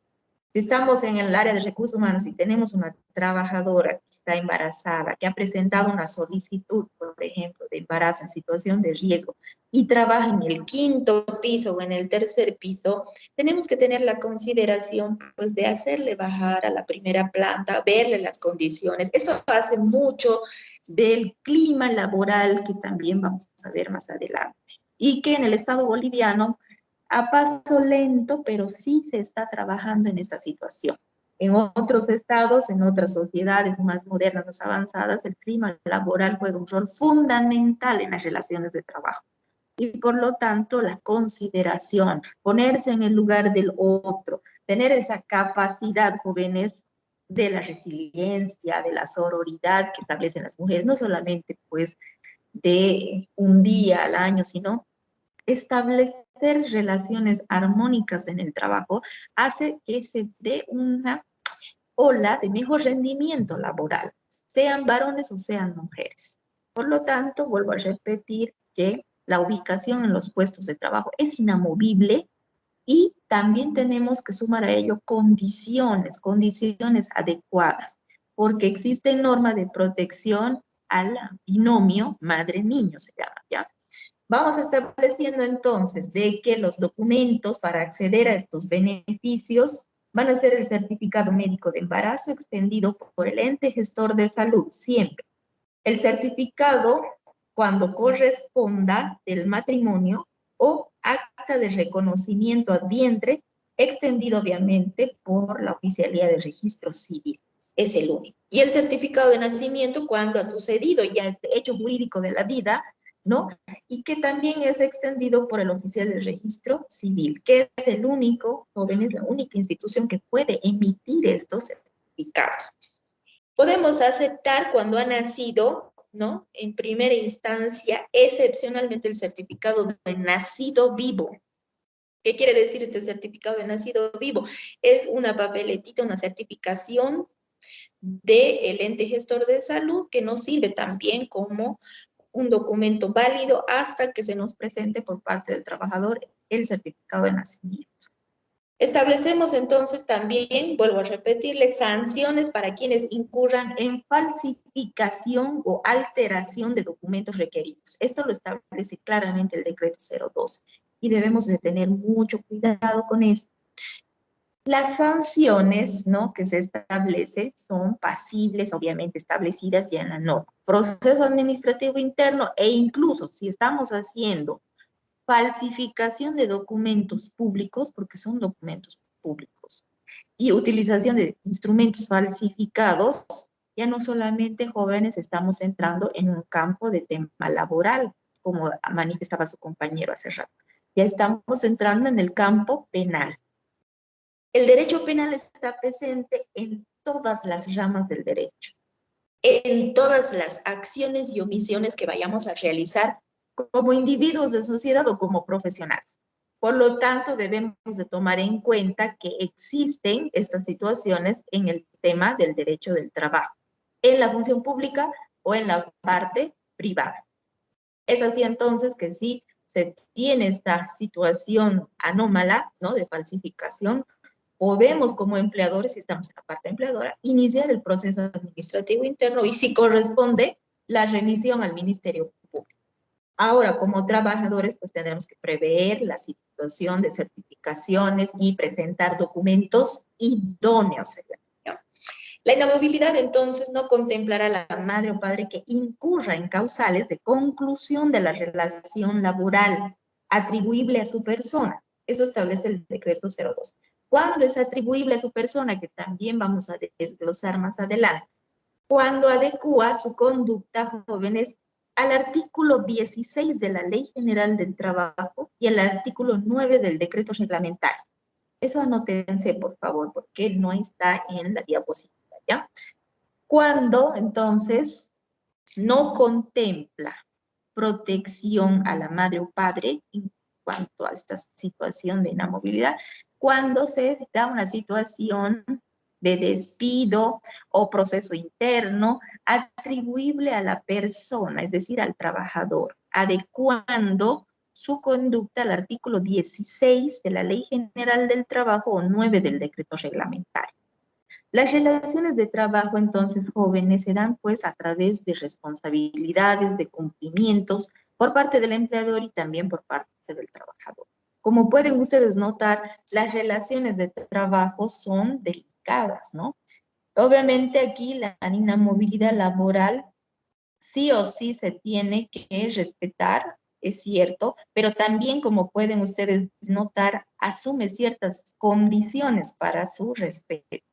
Si estamos en el área de recursos humanos y tenemos una trabajadora que está embarazada, que ha presentado una solicitud, por ejemplo, de embarazo en situación de riesgo y trabaja en el 5º piso o en el 3er piso, tenemos que tener la consideración pues de hacerle bajar a la primera planta, verle las condiciones. Esto hace mucho del clima laboral que también vamos a ver más adelante. Y que en el Estado boliviano, a paso lento, pero sí se está trabajando en esta situación. En otros estados, en otras sociedades más modernas, más avanzadas, el clima laboral juega un rol fundamental en las relaciones de trabajo. Y por lo tanto, la consideración, ponerse en el lugar del otro, tener esa capacidad, jóvenes, de la resiliencia, de la sororidad que establecen las mujeres, no solamente pues de un día al año, sino establecer relaciones armónicas en el trabajo hace que se dé una ola de mejor rendimiento laboral, sean varones o sean mujeres. Por lo tanto, vuelvo a repetir que la ubicación en los puestos de trabajo es inamovible y también tenemos que sumar a ello condiciones adecuadas, porque existe norma de protección al binomio madre-niño, se llama, ¿ya? Vamos estableciendo entonces de que los documentos para acceder a estos beneficios van a ser el certificado médico de embarazo extendido por el ente gestor de salud, siempre. El certificado, cuando corresponda, del matrimonio o acta de reconocimiento ad vientre, extendido obviamente por la Oficialía de Registro Civil. Es el único. Y el certificado de nacimiento cuando ha sucedido ya este hecho jurídico de la vida, ¿no? Y que también es extendido por el oficial del registro civil, que es el único, jóvenes, la única institución que puede emitir estos certificados. Podemos aceptar cuando ha nacido, ¿no?, en primera instancia, excepcionalmente el certificado de nacido vivo. ¿Qué quiere decir este certificado de nacido vivo? Es una papeletita, una certificación del ente gestor de salud que nos sirve también como un documento válido hasta que se nos presente por parte del trabajador el certificado de nacimiento. Establecemos entonces también, vuelvo a repetirle, sanciones para quienes incurran en falsificación o alteración de documentos requeridos. Esto lo establece claramente el decreto 02 y debemos de tener mucho cuidado con esto. Las sanciones, ¿no?, que se establecen son pasibles, obviamente establecidas ya en la norma. Proceso administrativo interno e incluso si estamos haciendo falsificación de documentos públicos, porque son documentos públicos, y utilización de instrumentos falsificados, ya no solamente jóvenes estamos entrando en un campo de tema laboral, como manifestaba su compañero hace rato. Ya estamos entrando en el campo penal. El derecho penal está presente en todas las ramas del derecho, en todas las acciones y omisiones que vayamos a realizar como individuos de sociedad o como profesionales. Por lo tanto, debemos de tomar en cuenta que existen estas situaciones en el tema del derecho del trabajo, en la función pública o en la parte privada. Es así entonces que sí se tiene esta situación anómala, ¿no?, de falsificación, podemos como empleadores, si estamos en la parte empleadora, iniciar el proceso administrativo interno y si corresponde, la remisión al Ministerio Público. Ahora, como trabajadores, pues tendremos que prever la situación de certificaciones y presentar documentos idóneos. La inamovilidad, entonces, no contemplará a la madre o padre que incurra en causales de conclusión de la relación laboral atribuible a su persona. Eso establece el decreto 02. ¿Cuándo es atribuible a su persona? Que también vamos a desglosar más adelante. Cuando adecua su conducta, jóvenes, al artículo 16 de la Ley General del Trabajo y al artículo 9 del decreto reglamentario. Eso anótense, por favor, porque no está en la diapositiva, ¿ya? Cuando, entonces, no contempla protección a la madre o padre en cuanto a esta situación de inamovilidad, cuando se da una situación de despido o proceso interno atribuible a la persona, es decir, al trabajador, adecuando su conducta al artículo 16 de la Ley General del Trabajo o 9 del decreto reglamentario. Las relaciones de trabajo, entonces, jóvenes, se dan pues a través de responsabilidades, de cumplimientos por parte del empleador y también por parte del trabajador. Como pueden ustedes notar, las relaciones de trabajo son delicadas, ¿no? Obviamente aquí la inamovilidad laboral sí o sí se tiene que respetar, es cierto, pero también, como pueden ustedes notar, asume ciertas condiciones para su respeto.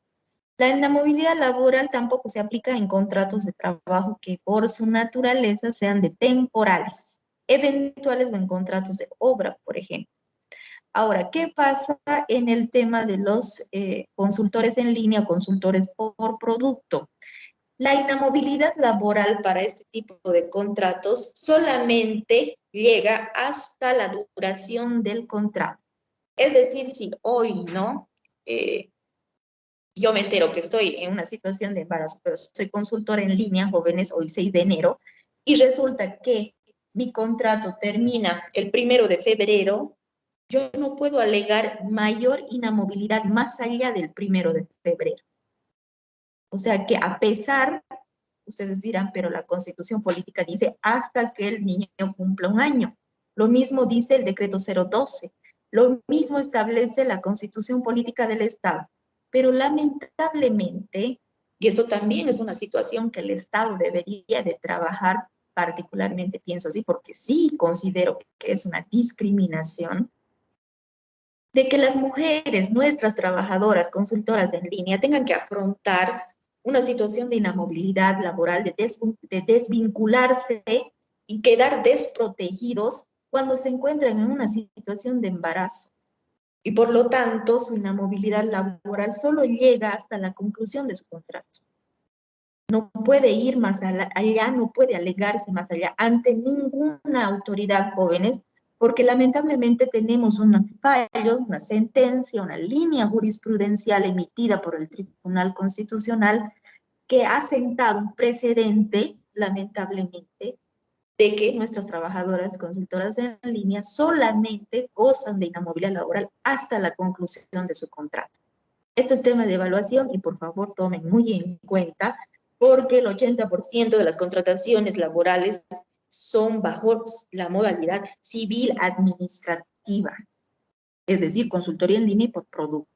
La inamovilidad laboral tampoco se aplica en contratos de trabajo que por su naturaleza sean de temporales, eventuales o en contratos de obra, por ejemplo. Ahora, ¿qué pasa en el tema de los consultores en línea o consultores por producto? La inamovilidad laboral para este tipo de contratos solamente llega hasta la duración del contrato. Es decir, si hoy, ¿no?, yo me entero que estoy en una situación de embarazo, pero soy consultora en línea, jóvenes, hoy 6 de enero, y resulta que mi contrato termina el 1 de febrero, yo no puedo alegar mayor inamovilidad más allá del 1 de febrero. O sea que a pesar, ustedes dirán, pero la Constitución Política dice hasta que el niño cumpla 1 año. Lo mismo dice el decreto 012. Lo mismo establece la Constitución Política del Estado. Pero lamentablemente, y eso también es una situación que el Estado debería de trabajar, particularmente pienso así, porque sí considero que es una discriminación, de que las mujeres, nuestras trabajadoras, consultoras en línea, tengan que afrontar una situación de inamovilidad laboral, de desvincularse y quedar desprotegidos cuando se encuentran en una situación de embarazo. Y por lo tanto, su inamovilidad laboral solo llega hasta la conclusión de su contrato. No puede ir más allá, no puede alegarse más allá ante ninguna autoridad, jóvenes, porque lamentablemente tenemos un fallo, una sentencia, una línea jurisprudencial emitida por el Tribunal Constitucional que ha sentado un precedente, lamentablemente, de que nuestras trabajadoras consultoras en línea solamente gozan de inamovilidad laboral hasta la conclusión de su contrato. Esto es tema de evaluación y por favor tomen muy en cuenta porque el 80% de las contrataciones laborales son bajo la modalidad civil administrativa, es decir, consultoría en línea y por producto.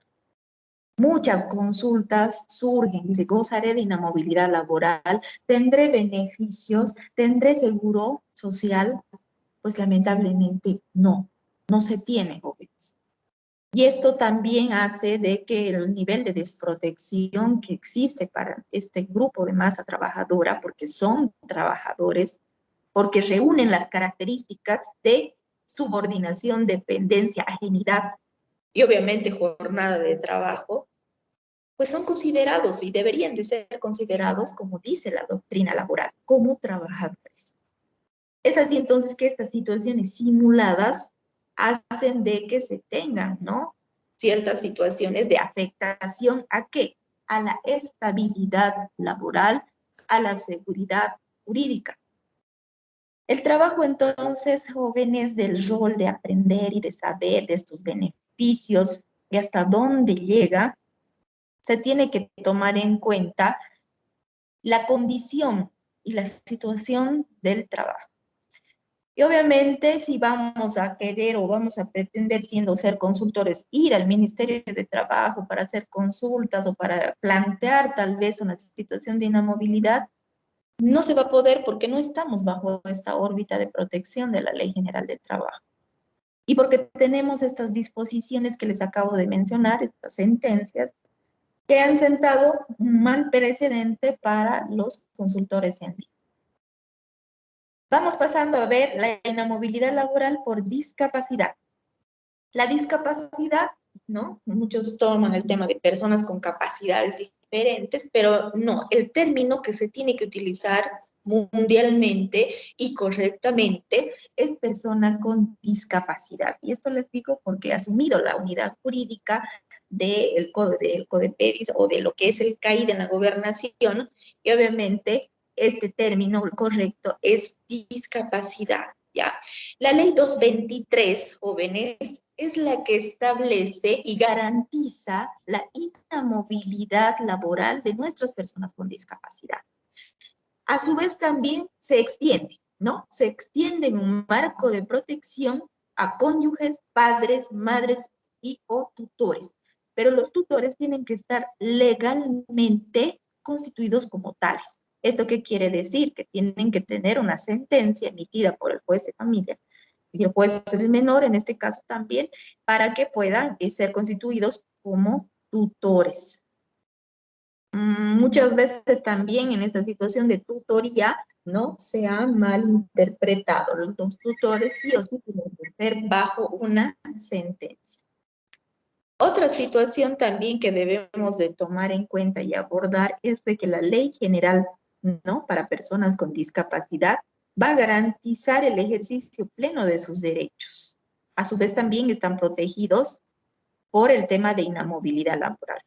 muchas consultas surgen, dice, gozaré de inamovilidad laboral, tendré beneficios, tendré seguro social, pues lamentablemente no se tiene, jóvenes. Y esto también hace de que el nivel de desprotección que existe para este grupo de masa trabajadora, porque son trabajadores, porque reúnen las características de subordinación, dependencia, ajenidad y obviamente jornada de trabajo, pues son considerados y deberían de ser considerados, como dice la doctrina laboral, como trabajadores. Es así entonces que estas situaciones simuladas hacen de que se tengan, ¿no?, ciertas situaciones de afectación ¿a qué? A la estabilidad laboral, a la seguridad jurídica. El trabajo entonces, jóvenes, del rol de aprender y de saber de estos beneficios y hasta dónde llega, se tiene que tomar en cuenta la condición y la situación del trabajo. Y obviamente si vamos a querer o vamos a pretender siendo ser consultores ir al Ministerio de Trabajo para hacer consultas o para plantear tal vez una situación de inamovilidad, no se va a poder porque no estamos bajo esta órbita de protección de la Ley General del Trabajo. Y porque tenemos estas disposiciones que les acabo de mencionar, estas sentencias, que han sentado un mal precedente para los consultores en línea. Vamos pasando a ver la inamovilidad laboral por discapacidad. La discapacidad, ¿no? Muchos toman el tema de personas con capacidades diferentes, pero no, el término que se tiene que utilizar mundialmente y correctamente es persona con discapacidad. Y esto les digo porque he asumido la unidad jurídica del CODEPEDIS o de lo que es el CAI de la gobernación, y obviamente este término correcto es discapacidad, ¿ya? La ley 223, jóvenes, es la que establece y garantiza la inamovilidad laboral de nuestras personas con discapacidad. A su vez también se extiende, ¿no? Se extiende en un marco de protección a cónyuges, padres, madres y o tutores. Pero los tutores tienen que estar legalmente constituidos como tales. ¿Esto qué quiere decir? Que tienen que tener una sentencia emitida por el juez de familia y el juez del menor, en este caso también, para que puedan ser constituidos como tutores. Muchas veces también en esta situación de tutoría, ¿no?, se ha malinterpretado. Los tutores sí o sí tienen que ser bajo una sentencia. Otra situación también que debemos de tomar en cuenta y abordar es de que la ley general, ¿no?, para personas con discapacidad va a garantizar el ejercicio pleno de sus derechos. A su vez también están protegidos por el tema de inamovilidad laboral.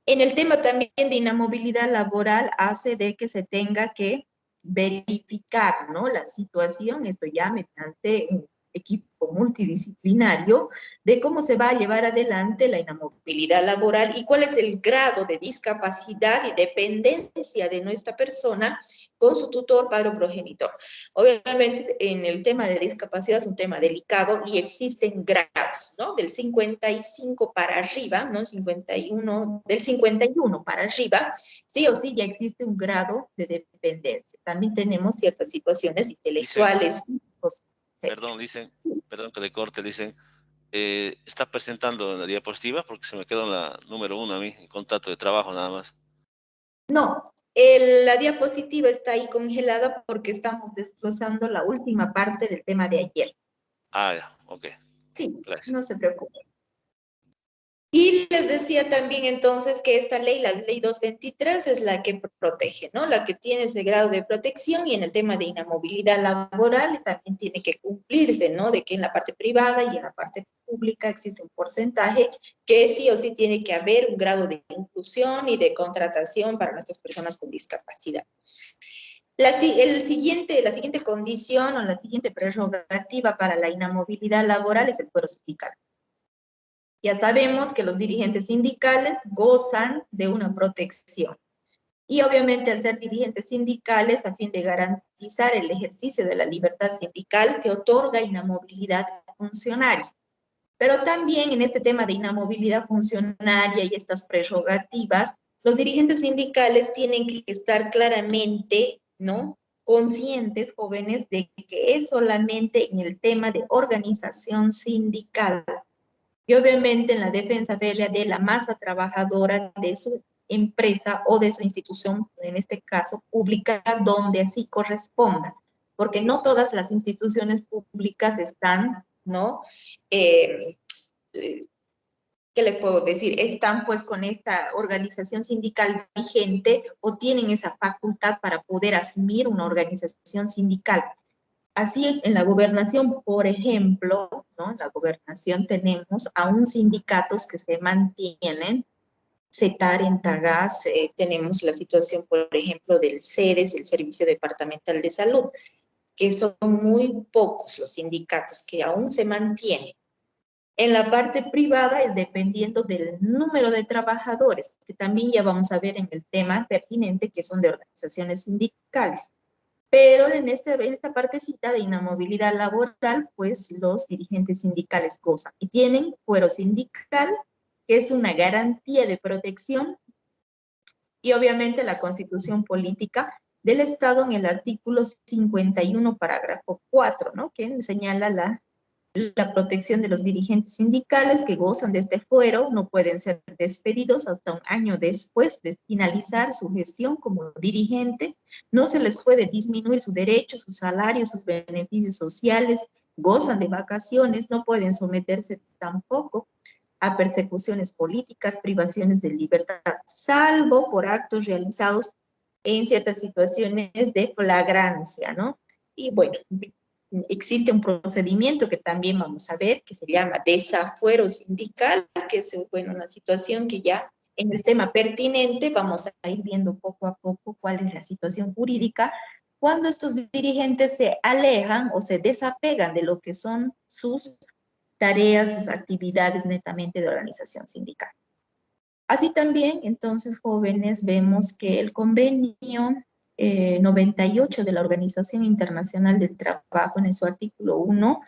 En el tema también de inamovilidad laboral hace de que se tenga que verificar, ¿no?, la situación, esto ya mediante un equipo multidisciplinario, de cómo se va a llevar adelante la inamovilidad laboral y cuál es el grado de discapacidad y dependencia de nuestra persona con su tutor, padre o progenitor. Obviamente, en el tema de discapacidad es un tema delicado y existen grados, ¿no? Del 55 para arriba, ¿no? 51, del 51 para arriba, sí o sí ya existe un grado de dependencia. También tenemos ciertas situaciones intelectuales, físicos. Perdón, perdón que le corte, está presentando la diapositiva porque se me quedó en la número 1 a mí, en contrato de trabajo nada más. No, la diapositiva está ahí congelada porque estamos desglosando la última parte del tema de ayer. Ah, ya, ok. Sí, gracias. No se preocupen. Y les decía también entonces que esta ley, la ley 223, es la que protege, ¿no? La que tiene ese grado de protección, y en el tema de inamovilidad laboral también tiene que cumplirse, ¿no? De que en la parte privada y en la parte pública existe un porcentaje que sí o sí tiene que haber un grado de inclusión y de contratación para nuestras personas con discapacidad. La siguiente condición o la siguiente prerrogativa para la inamovilidad laboral es el fuero sindical. Ya sabemos que los dirigentes sindicales gozan de una protección. Y obviamente al ser dirigentes sindicales, a fin de garantizar el ejercicio de la libertad sindical, se otorga inamovilidad funcionaria. Pero también en este tema de inamovilidad funcionaria y estas prerrogativas, los dirigentes sindicales tienen que estar claramente, ¿no?, conscientes, jóvenes, de que es solamente en el tema de organización sindical y obviamente en la defensa férrea de la masa trabajadora de su empresa o de su institución, en este caso pública, donde así corresponda, porque no todas las instituciones públicas están, ¿no? ¿Qué les puedo decir? Están pues con esta organización sindical vigente o tienen esa facultad para poder asumir una organización sindical. Así en la gobernación, por ejemplo, ¿no? En la gobernación tenemos aún sindicatos que se mantienen, CETAR, ENTAGAS, tenemos la situación, por ejemplo, del CEDES, el Servicio Departamental de Salud, que son muy pocos los sindicatos que aún se mantienen. En la parte privada es dependiendo del número de trabajadores, que también ya vamos a ver en el tema pertinente, que son de organizaciones sindicales. Pero en esta partecita de inamovilidad laboral, pues los dirigentes sindicales gozan y tienen fuero sindical, que es una garantía de protección, y obviamente la Constitución Política del Estado en el artículo 51, parágrafo 4, ¿no?, que señala la protección de los dirigentes sindicales que gozan de este fuero, no pueden ser despedidos hasta un año después de finalizar su gestión como dirigente, no se les puede disminuir su derecho, su salario, sus beneficios sociales, gozan de vacaciones, no pueden someterse tampoco a persecuciones políticas, privaciones de libertad, salvo por actos realizados en ciertas situaciones de flagrancia, ¿no? Y bueno, existe un procedimiento que también vamos a ver, que se llama desafuero sindical, que es, bueno, una situación que ya en el tema pertinente vamos a ir viendo poco a poco cuál es la situación jurídica cuando estos dirigentes se alejan o se desapegan de lo que son sus tareas, sus actividades netamente de organización sindical. Así también, entonces, jóvenes, vemos que el convenio 98 de la Organización Internacional del Trabajo, en su artículo 1,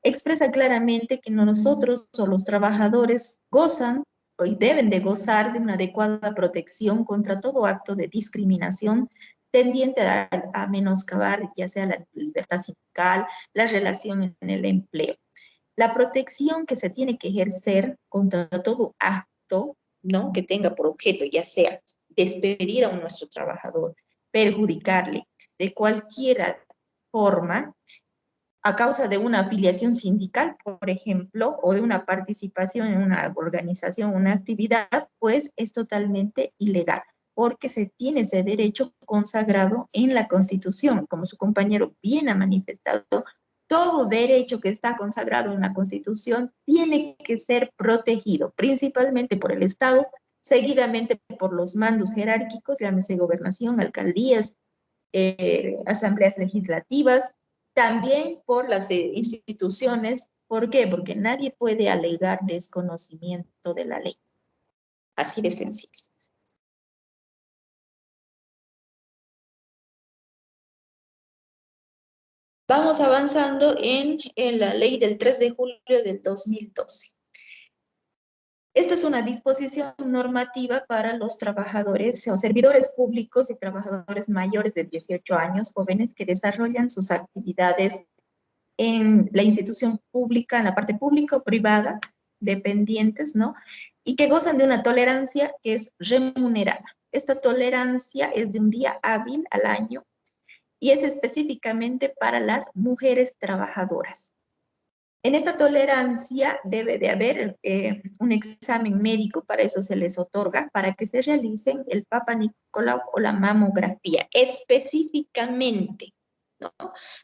expresa claramente que nosotros o los trabajadores gozan y deben de gozar de una adecuada protección contra todo acto de discriminación tendiente a menoscabar ya sea la libertad sindical, la relación en el empleo. La protección que se tiene que ejercer contra todo acto, ¿no?, que tenga por objeto, ya sea despedir a nuestro trabajador, perjudicarle de cualquier forma, a causa de una afiliación sindical, por ejemplo, o de una participación en una organización, una actividad, pues es totalmente ilegal, porque se tiene ese derecho consagrado en la Constitución, como su compañero bien ha manifestado. Todo derecho que está consagrado en la Constitución tiene que ser protegido, principalmente por el Estado, seguidamente por los mandos jerárquicos, llámese gobernación, alcaldías, asambleas legislativas, también por las instituciones. ¿Por qué? Porque nadie puede alegar desconocimiento de la ley. Así de sencillo. Vamos avanzando en la ley del 3 de julio del 2012. Esta es una disposición normativa para los trabajadores o servidores públicos y trabajadores mayores de 18 años, jóvenes que desarrollan sus actividades en la institución pública, en la parte pública o privada, dependientes, ¿no? Y que gozan de una tolerancia que es remunerada. Esta tolerancia es de un día hábil al año y es específicamente para las mujeres trabajadoras. En esta tolerancia debe de haber un examen médico, para eso se les otorga, para que se realicen el Papa Nicolau o la mamografía, específicamente, ¿no?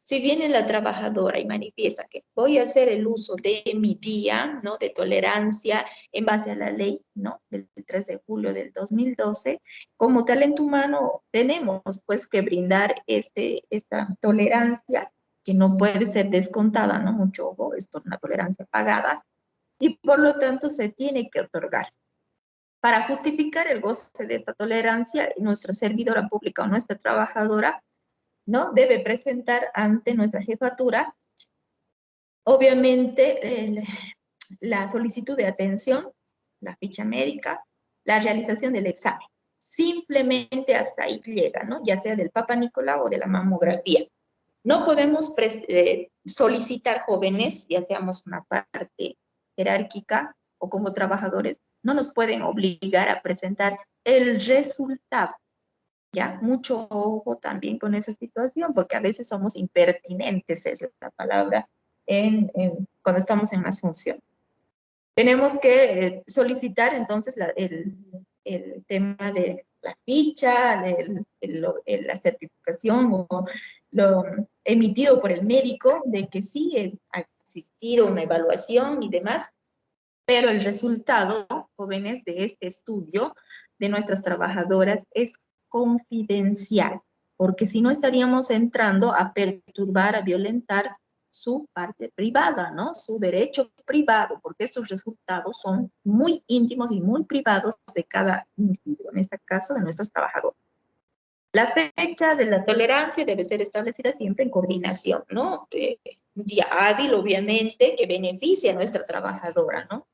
Si viene la trabajadora y manifiesta que voy a hacer el uso de mi día, ¿no?, de tolerancia en base a la ley, ¿no?, del 3 de julio del 2012, como talento humano tenemos pues que brindar esta tolerancia, que no puede ser descontada, ¿no? Mucho ojo, es por una tolerancia pagada, y por lo tanto se tiene que otorgar. Para justificar el goce de esta tolerancia, nuestra servidora pública o nuestra trabajadora, ¿no?, debe presentar ante nuestra jefatura, obviamente, la solicitud de atención, la ficha médica, la realización del examen. Simplemente hasta ahí llega, ¿no? Ya sea del Papa Nicolau o de la mamografía. No podemos solicitar jóvenes, ya seamos una parte jerárquica o como trabajadores, no nos pueden obligar a presentar el resultado. Ya, mucho ojo también con esa situación, porque a veces somos impertinentes, es la palabra, cuando estamos en las funciones. Tenemos que solicitar entonces el tema de la ficha, la certificación o lo emitido por el médico de que sí ha existido una evaluación y demás, pero el resultado, jóvenes, de este estudio de nuestras trabajadoras es confidencial, porque si no estaríamos entrando a perturbar, a violentar su parte privada, ¿no? Su derecho privado, porque estos resultados son muy íntimos y muy privados de cada individuo, en este caso de nuestros trabajadores. La fecha de la tolerancia debe ser establecida siempre en coordinación, ¿no? Un día hábil, obviamente, que beneficie a nuestra trabajadora, ¿no?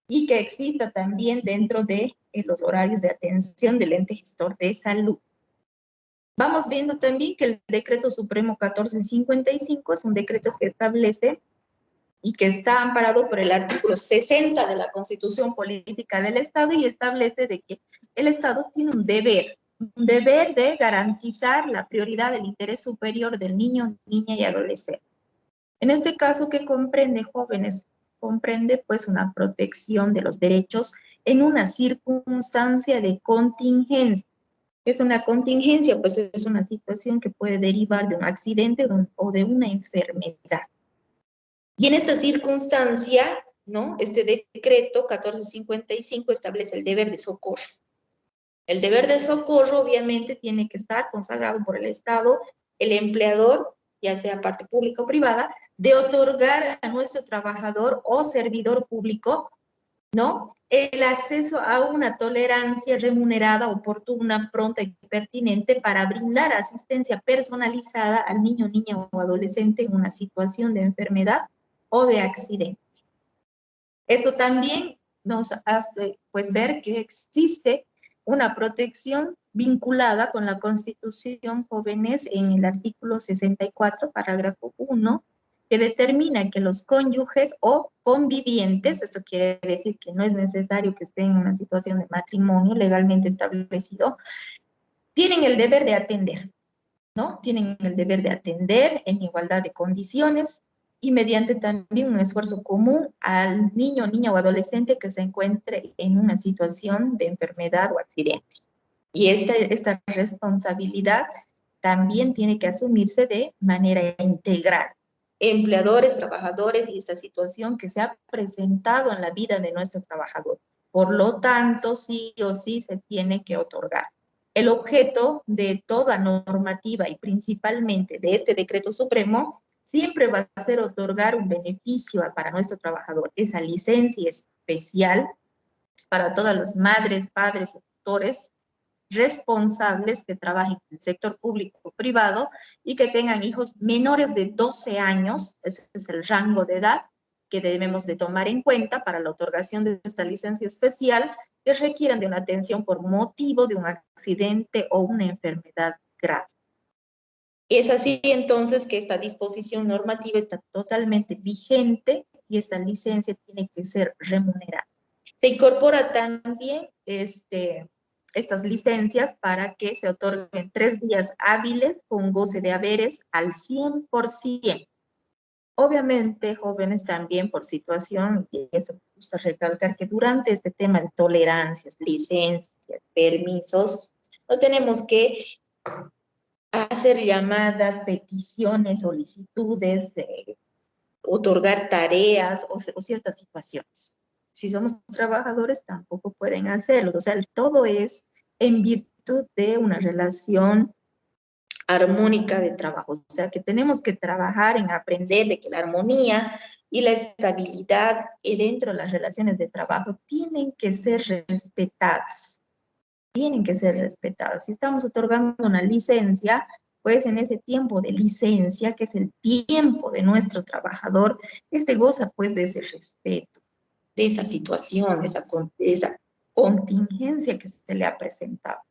Y que exista también dentro de los horarios de atención del ente gestor de salud. Vamos viendo también que el Decreto Supremo 1455 es un decreto que establece y que está amparado por el artículo 60 de la Constitución Política del Estado y establece de que el Estado tiene un deber de garantizar la prioridad del interés superior del niño, niña y adolescente. En este caso, ¿qué comprende, jóvenes? Comprende pues una protección de los derechos en una circunstancia de contingencia. ¿Qué es una contingencia? Pues es una situación que puede derivar de un accidente o de una enfermedad. Y en esta circunstancia, ¿no? Este decreto 1455 establece el deber de socorro. El deber de socorro obviamente tiene que estar consagrado por el Estado, el empleador, ya sea parte pública o privada, de otorgar a nuestro trabajador o servidor público, ¿no? El acceso a una tolerancia remunerada, oportuna, pronta y pertinente para brindar asistencia personalizada al niño, niña o adolescente en una situación de enfermedad o de accidente. Esto también nos hace pues ver que existe una protección vinculada con la Constitución, jóvenes, en el artículo 64, parágrafo 1, que determina que los cónyuges o convivientes, esto quiere decir que no es necesario que estén en una situación de matrimonio legalmente establecido, tienen el deber de atender, ¿no? Tienen el deber de atender en igualdad de condiciones y mediante también un esfuerzo común al niño, niña o adolescente que se encuentre en una situación de enfermedad o accidente. Y esta responsabilidad también tiene que asumirse de manera integral. Empleadores, trabajadores y esta situación que se ha presentado en la vida de nuestro trabajador. Por lo tanto, sí o sí se tiene que otorgar. El objeto de toda normativa y principalmente de este decreto supremo siempre va a ser otorgar un beneficio para nuestro trabajador. Esa licencia especial para todas las madres, padres, tutores responsables que trabajen en el sector público o privado y que tengan hijos menores de 12 años, ese es el rango de edad que debemos de tomar en cuenta para la otorgación de esta licencia especial, que requieran de una atención por motivo de un accidente o una enfermedad grave. Es así entonces que esta disposición normativa está totalmente vigente y esta licencia tiene que ser remunerada. Se incorpora también estas licencias para que se otorguen 3 días hábiles con goce de haberes al 100%. Obviamente, jóvenes, también por situación, y esto me gusta recalcar que durante este tema de tolerancias, licencias, permisos, no tenemos que hacer llamadas, peticiones, solicitudes, otorgar tareas o ciertas situaciones. Si somos trabajadores, tampoco pueden hacerlo. O sea, todo es en virtud de una relación armónica de trabajo. O sea, que tenemos que trabajar en aprender de que la armonía y la estabilidad dentro de las relaciones de trabajo tienen que ser respetadas. Tienen que ser respetadas. Si estamos otorgando una licencia, pues en ese tiempo de licencia, que es el tiempo de nuestro trabajador, goza pues de ese respeto. de esa situación, esa contingencia que se le ha presentado.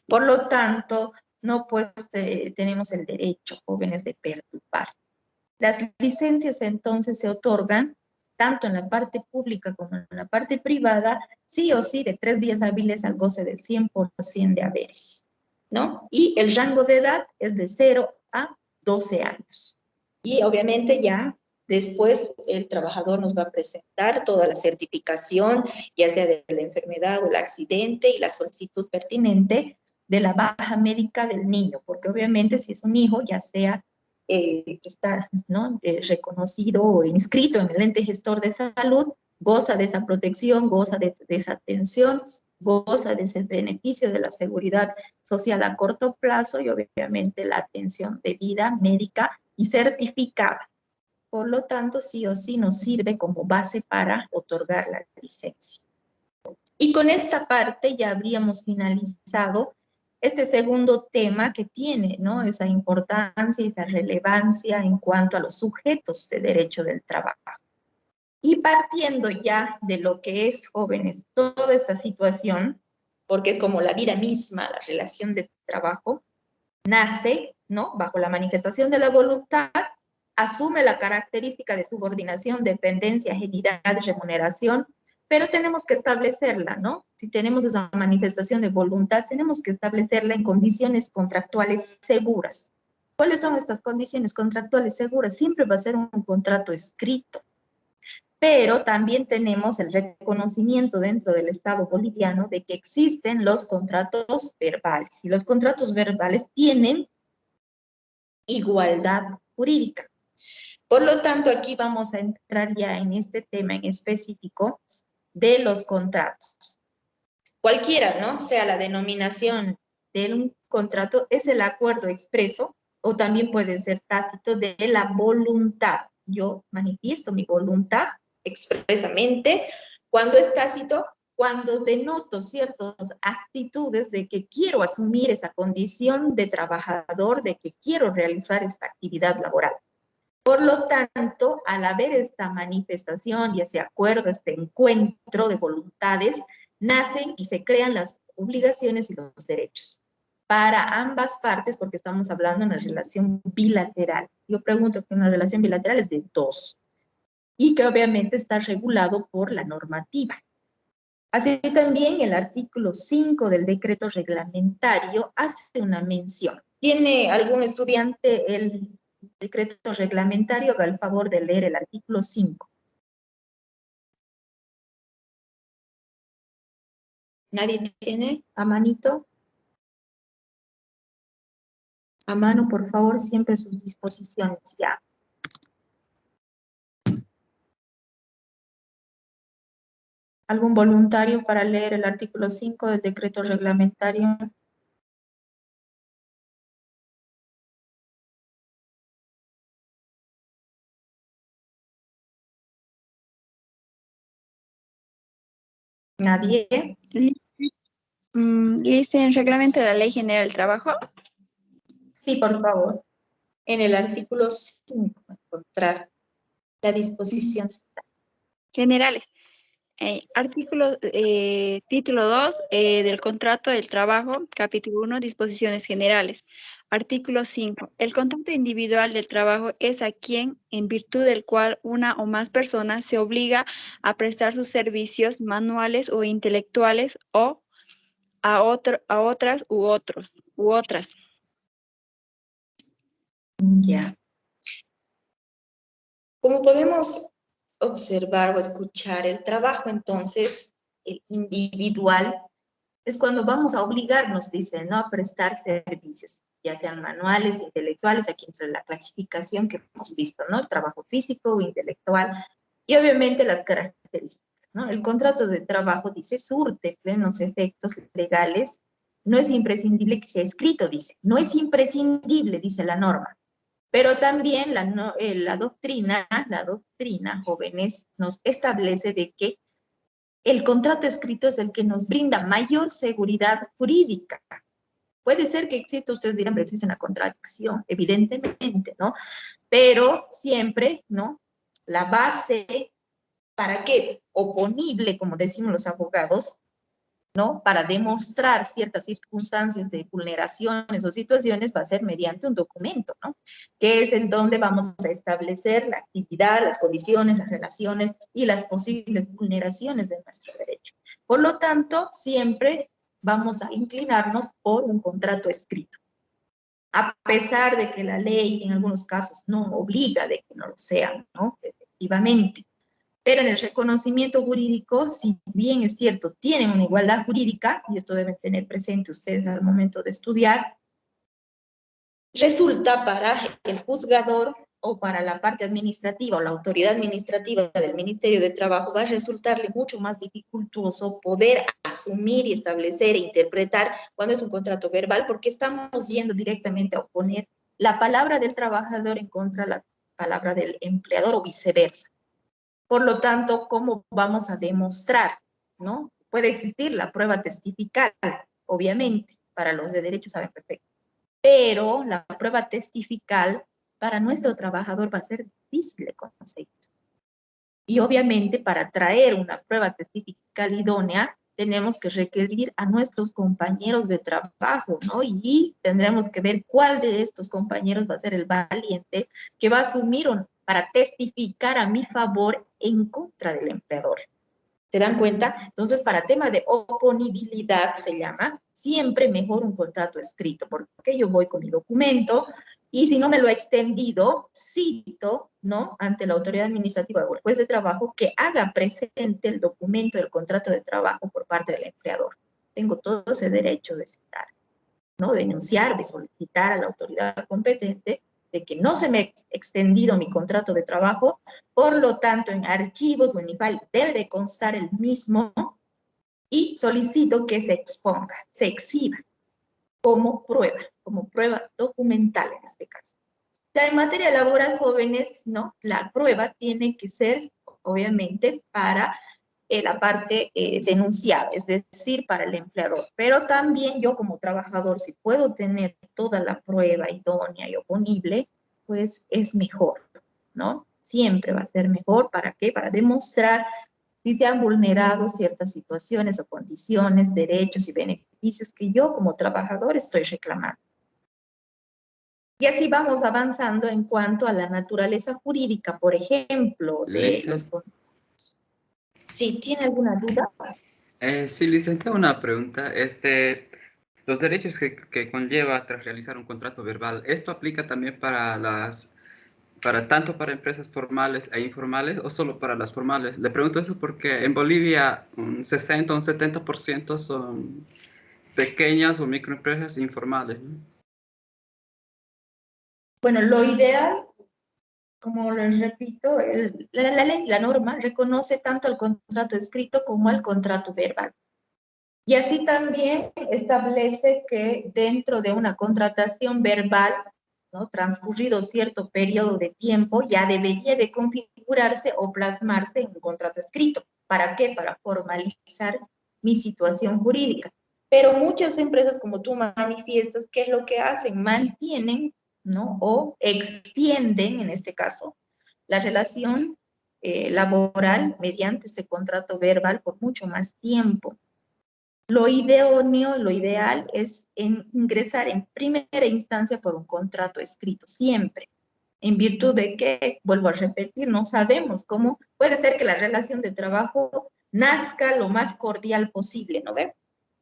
Por lo tanto, no pues tenemos el derecho, jóvenes, de perturbar. Las licencias entonces se otorgan tanto en la parte pública como en la parte privada, sí o sí, de 3 días hábiles al goce del 100% de haberes, ¿no? Y el rango de edad es de 0 a 12 años. Y obviamente ya después el trabajador nos va a presentar toda la certificación, ya sea de la enfermedad o el accidente y la solicitud pertinente de la baja médica del niño, porque obviamente si es un hijo, ya sea que está, ¿no?, reconocido o inscrito en el ente gestor de salud, goza de esa protección, goza de esa atención, goza de ese beneficio de la seguridad social a corto plazo y obviamente la atención debida, médica y certificada. Por lo tanto, sí o sí nos sirve como base para otorgar la licencia. Y con esta parte ya habríamos finalizado este segundo tema que tiene, ¿no?, esa importancia y esa relevancia en cuanto a los sujetos de derecho del trabajo. Y partiendo ya de lo que es, jóvenes, toda esta situación, porque es como la vida misma, la relación de trabajo, nace, ¿no?, bajo la manifestación de la voluntad, asume la característica de subordinación, dependencia, agilidad, remuneración, pero tenemos que establecerla, ¿no? Si tenemos esa manifestación de voluntad, tenemos que establecerla en condiciones contractuales seguras. ¿Cuáles son estas condiciones contractuales seguras? Siempre va a ser un contrato escrito, pero también tenemos el reconocimiento dentro del Estado boliviano de que existen los contratos verbales, y los contratos verbales tienen igualdad jurídica. Por lo tanto, aquí vamos a entrar ya en este tema en específico de los contratos. Cualquiera, ¿no?, sea la denominación de un contrato, es el acuerdo expreso o también puede ser tácito de la voluntad. Yo manifiesto mi voluntad expresamente. Cuando es tácito, cuando denoto ciertas actitudes de que quiero asumir esa condición de trabajador, de que quiero realizar esta actividad laboral. Por lo tanto, al haber esta manifestación y ese acuerdo, este encuentro de voluntades, nacen y se crean las obligaciones y los derechos para ambas partes, porque estamos hablando de una relación bilateral. Yo pregunto que una relación bilateral es de dos y que obviamente está regulado por la normativa. Así también el artículo 5 del decreto reglamentario hace una mención. ¿Tiene algún estudiante el decreto reglamentario? Haga el favor de leer el artículo 5. ¿Nadie tiene a manito? A mano, por favor, siempre sus disposiciones ya. ¿Algún voluntario para leer el artículo 5 del decreto reglamentario? ¿Nadie? ¿Dice en reglamento de la Ley General del Trabajo? Sí, por favor. En el artículo 5, encontrar la disposición. Generales. Título 2 del contrato del trabajo, capítulo 1, disposiciones generales. Artículo 5. El contrato individual del trabajo es a quien, en virtud del cual una o más personas se obliga a prestar sus servicios manuales o intelectuales o a otras u otras. Ya. Como podemos observar o escuchar, el trabajo entonces, el individual, es cuando vamos a obligarnos, dice, ¿no?, a prestar servicios, ya sean manuales, intelectuales, aquí entra la clasificación que hemos visto, ¿no?, el trabajo físico o intelectual, y obviamente las características, ¿no? El contrato de trabajo, dice, surte plenos efectos legales, no es imprescindible que sea escrito, dice, no es imprescindible, dice la norma. Pero también la doctrina, jóvenes, nos establece de que el contrato escrito es el que nos brinda mayor seguridad jurídica. Puede ser que exista, ustedes dirán, pero existe una contradicción, evidentemente, ¿no? Pero siempre, ¿no?, la base ¿Para qué? Oponible, como decimos los abogados, ¿no? Para demostrar ciertas circunstancias de vulneraciones o situaciones va a ser mediante un documento, ¿no? Que es en donde vamos a establecer la actividad, las condiciones, las relaciones y las posibles vulneraciones de nuestro derecho. Por lo tanto, siempre vamos a inclinarnos por un contrato escrito. A pesar de que la ley en algunos casos no obliga de que no lo sea, ¿no? Efectivamente. Pero en el reconocimiento jurídico, si bien es cierto, tienen una igualdad jurídica, y esto deben tener presente ustedes al momento de estudiar, resulta para el juzgador o para la parte administrativa o la autoridad administrativa del Ministerio de Trabajo, va a resultarle mucho más dificultoso poder asumir y establecer e interpretar cuando es un contrato verbal, porque estamos yendo directamente a oponer la palabra del trabajador en contra de la palabra del empleador o viceversa. Por lo tanto, ¿cómo vamos a demostrar? ¿No? Puede existir la prueba testifical, obviamente, para los de derecho saben perfecto. Pero la prueba testifical para nuestro trabajador va a ser difícil de conseguir. Y obviamente para traer una prueba testifical idónea, tenemos que requerir a nuestros compañeros de trabajo, ¿no? Y tendremos que ver cuál de estos compañeros va a ser el valiente que va a asumir para testificar a mi favor en contra del empleador. ¿Se dan cuenta? Entonces, para tema de oponibilidad, se llama, siempre mejor un contrato escrito, porque yo voy con mi documento y si no me lo he extendido, cito, ¿no?, ante la autoridad administrativa o el juez de trabajo que haga presente el documento del contrato de trabajo por parte del empleador. Tengo todo ese derecho de citar, ¿no?, denunciar, de solicitar a la autoridad competente de que no se me ha extendido mi contrato de trabajo, por lo tanto, en archivos o en mi file debe de constar el mismo y solicito que se exponga, se exhiba como prueba documental en este caso. En materia laboral, jóvenes, ¿no? La prueba tiene que ser, obviamente, para la parte denunciada, es decir, para el empleador. Pero también yo como trabajador, si puedo tener toda la prueba idónea y oponible, pues es mejor, ¿no? Siempre va a ser mejor. ¿Para qué? Para demostrar si se han vulnerado ciertas situaciones o condiciones, derechos y beneficios que yo como trabajador estoy reclamando. Y así vamos avanzando en cuanto a la naturaleza jurídica, por ejemplo, de los... ¿Sí? ¿Tiene alguna duda? Sí, licenciado, una pregunta. Los derechos que conlleva tras realizar un contrato verbal, ¿esto aplica también tanto para empresas formales e informales o solo para las formales? Le pregunto eso porque en Bolivia un 60 o un 70% son pequeñas o microempresas informales, ¿no? Bueno, lo ideal, como les repito, la ley, la norma, reconoce tanto al contrato escrito como al contrato verbal. Y así también establece que dentro de una contratación verbal, ¿no?, transcurrido cierto periodo de tiempo, ya debería de configurarse o plasmarse en un contrato escrito. ¿Para qué? Para formalizar mi situación jurídica. Pero muchas empresas, como tú manifiestas, ¿qué es lo que hacen? Mantienen, ¿no?, o extienden, en este caso, la relación laboral mediante este contrato verbal por mucho más tiempo. Lo idóneo, lo ideal es ingresar en primera instancia por un contrato escrito, siempre. En virtud de que, vuelvo a repetir, no sabemos cómo puede ser que la relación de trabajo nazca lo más cordial posible, ¿no ve?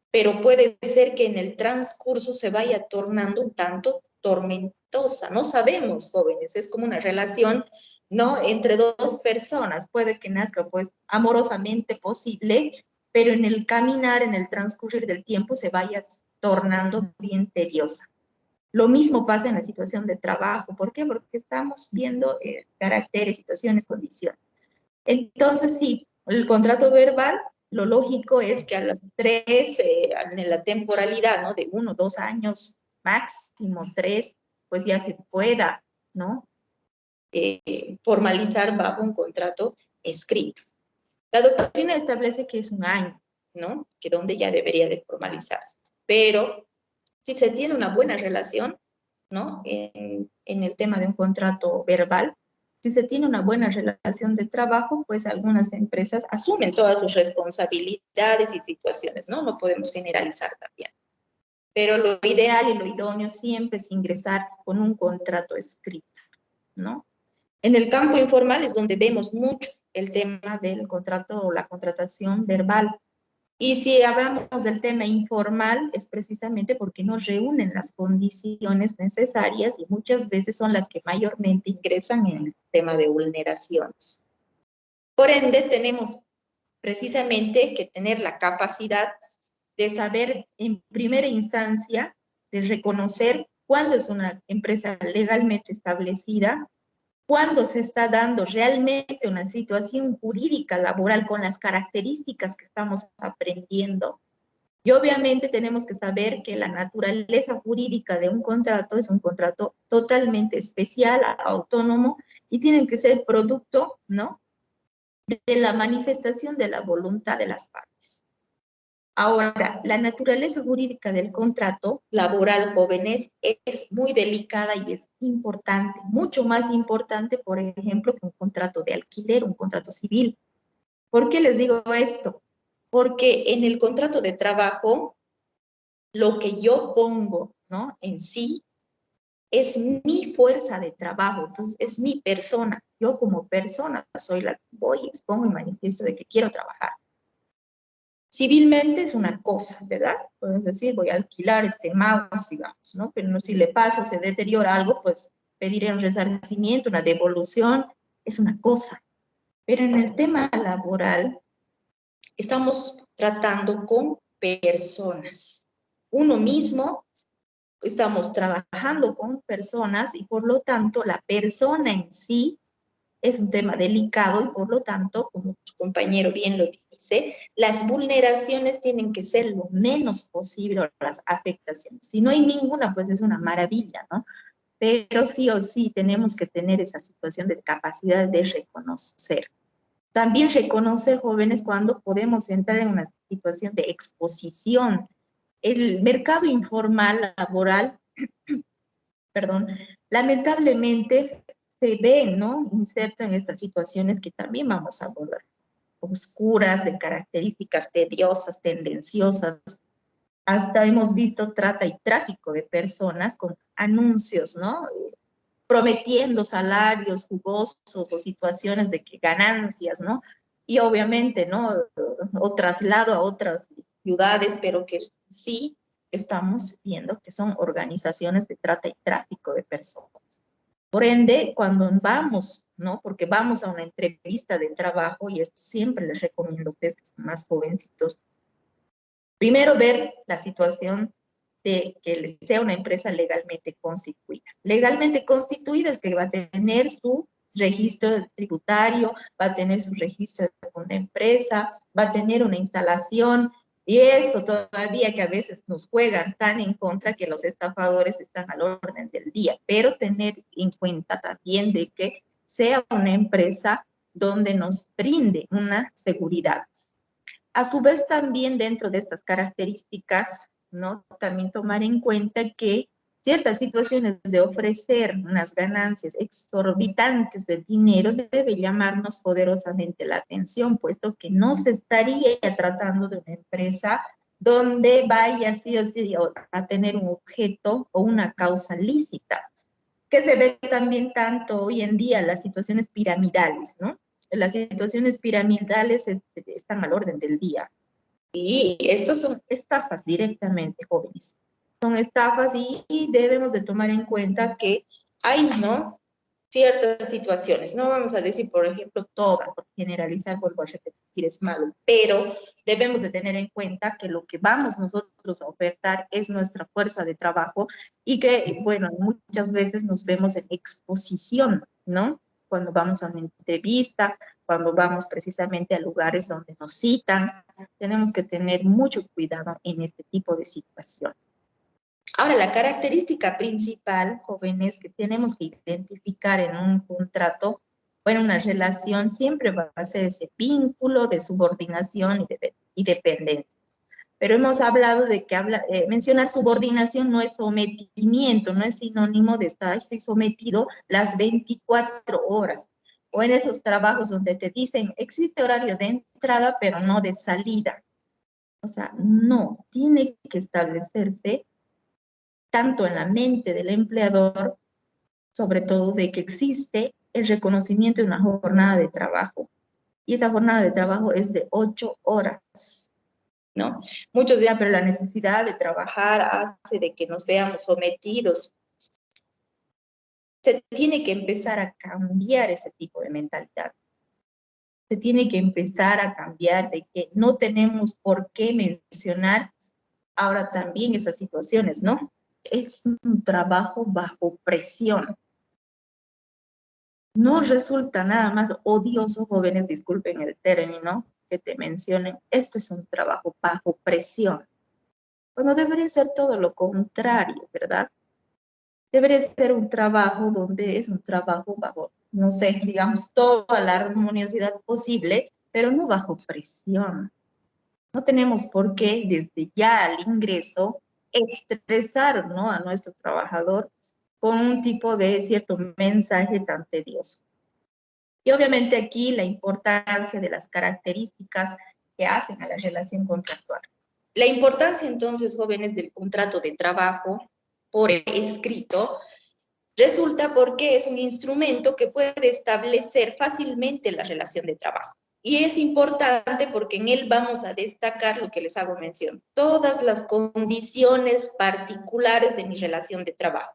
Pero puede ser que en el transcurso se vaya tornando un tanto tormentosa. No sabemos, jóvenes, es como una relación, ¿no?, entre dos personas. Puede que nazca, pues, amorosamente posible, pero en el caminar, en el transcurrir del tiempo, se vaya tornando bien tediosa. Lo mismo pasa en la situación de trabajo. ¿Por qué? Porque estamos viendo caracteres, situaciones, condiciones. Entonces, sí, el contrato verbal, lo lógico es que a las 3, en la temporalidad, ¿no?, de 1 o 2 años, máximo 3, pues ya se pueda, ¿no?, formalizar bajo un contrato escrito. La doctrina establece que es 1 año, ¿no?, que donde ya debería de formalizarse. Pero si se tiene una buena relación, ¿no?, en el tema de un contrato verbal, Si se tiene una buena relación de trabajo, pues algunas empresas asumen todas sus responsabilidades y situaciones, ¿no? No podemos generalizar también. Pero lo ideal y lo idóneo siempre es ingresar con un contrato escrito, ¿no? En el campo informal es donde vemos mucho el tema del contrato o la contratación verbal. Y si hablamos del tema informal, es precisamente porque no reúnen las condiciones necesarias y muchas veces son las que mayormente ingresan en el tema de vulneraciones. Por ende, tenemos precisamente que tener la capacidad de saber en primera instancia, de reconocer cuándo es una empresa legalmente establecida, cuándo se está dando realmente una situación jurídica laboral con las características que estamos aprendiendo. Y obviamente tenemos que saber que la naturaleza jurídica de un contrato es un contrato totalmente especial, autónomo, y tienen que ser producto, ¿no?, de la manifestación de la voluntad de las partes. Ahora, la naturaleza jurídica del contrato laboral, jóvenes, es muy delicada y es importante, mucho más importante, por ejemplo, que un contrato de alquiler, un contrato civil. ¿Por qué les digo esto? Porque en el contrato de trabajo, lo que yo pongo, ¿no?, en sí, es mi fuerza de trabajo, entonces es mi persona. Yo como persona soy la que voy, expongo y manifiesto de que quiero trabajar. Civilmente es una cosa, ¿verdad? Puedes decir, voy a alquilar este mouse, digamos, ¿no? Pero no, si le pasa o se deteriora algo, pues pediré un resarcimiento, una devolución, es una cosa. Pero en el tema laboral, estamos tratando con personas. Uno mismo, estamos trabajando con personas y por lo tanto la persona en sí es un tema delicado y por lo tanto, como tu compañero bien lo dice, las vulneraciones tienen que ser lo menos posible, las afectaciones. Si no hay ninguna, pues es una maravilla, ¿no? Pero sí o sí tenemos que tener esa situación de capacidad de reconocer. También reconocer, jóvenes, cuando podemos entrar en una situación de exposición. El mercado informal laboral, perdón, lamentablemente se ve, ¿no?, inserto en estas situaciones que también vamos a abordar, oscuras, de características tediosas, tendenciosas. Hasta hemos visto trata y tráfico de personas con anuncios, ¿no?, prometiendo salarios jugosos o situaciones de que ganancias, ¿no? Y obviamente, ¿no?, o traslado a otras ciudades, pero que sí estamos viendo que son organizaciones de trata y tráfico de personas. Por ende, cuando vamos, ¿no?, porque vamos a una entrevista de trabajo, y esto siempre les recomiendo a ustedes que son más jovencitos, primero ver la situación de que sea una empresa legalmente constituida. Legalmente constituida es que va a tener su registro tributario, va a tener su registro de una empresa, va a tener una instalación, y eso todavía que a veces nos juegan tan en contra que los estafadores están al orden del día, pero tener en cuenta también de que sea una empresa donde nos brinde una seguridad. A su vez también dentro de estas características, ¿no?, también tomar en cuenta que ciertas situaciones de ofrecer unas ganancias exorbitantes de dinero debe llamarnos poderosamente la atención, puesto que no se estaría tratando de una empresa donde vaya sí o sí a tener un objeto o una causa lícita, que se ve también tanto hoy en día las situaciones piramidales, ¿no? Las situaciones piramidales están al orden del día. Y estas son estafas directamente, jóvenes. Son estafas y debemos de tomar en cuenta que hay, ¿no?, ciertas situaciones. No vamos a decir, por ejemplo, todas, porque generalizar, vuelvo a repetir, es malo. Pero debemos de tener en cuenta que lo que vamos nosotros a ofertar es nuestra fuerza de trabajo y que, bueno, muchas veces nos vemos en exposición, ¿no? Cuando vamos a una entrevista, cuando vamos precisamente a lugares donde nos citan, tenemos que tener mucho cuidado en este tipo de situación. Ahora, la característica principal, jóvenes, que tenemos que identificar en un contrato o en una relación, siempre va a ser ese vínculo de subordinación y dependencia. Pero hemos hablado de que mencionar subordinación no es sometimiento, no es sinónimo de estar, estoy sometido las 24 horas. o en esos trabajos donde te dicen, existe horario de entrada, pero no de salida. O sea, no, tiene que establecerse tanto en la mente del empleador, sobre todo de que existe el reconocimiento de una jornada de trabajo. Y esa jornada de trabajo es de 8 horas, ¿no? Muchos dirán, pero la necesidad de trabajar hace de que nos veamos sometidos. Se tiene que empezar a cambiar ese tipo de mentalidad. Se tiene que empezar a cambiar de que no tenemos por qué mencionar ahora también esas situaciones, ¿no? Es un trabajo bajo presión. No resulta nada más odioso, jóvenes, disculpen el término, que te mencionen, este es un trabajo bajo presión. Bueno, debería ser todo lo contrario, ¿verdad? Debería ser un trabajo donde es un trabajo bajo, no sé, digamos, toda la armoniosidad posible, pero no bajo presión. No tenemos por qué, desde ya al ingreso, estresar, ¿no?, a nuestro trabajador con un tipo de cierto mensaje tan tedioso. Y obviamente aquí la importancia de las características que hacen a la relación contractual. La importancia entonces, jóvenes, del contrato de trabajo por escrito resulta porque es un instrumento que puede establecer fácilmente la relación de trabajo. Y es importante porque en él vamos a destacar lo que les hago mención, todas las condiciones particulares de mi relación de trabajo.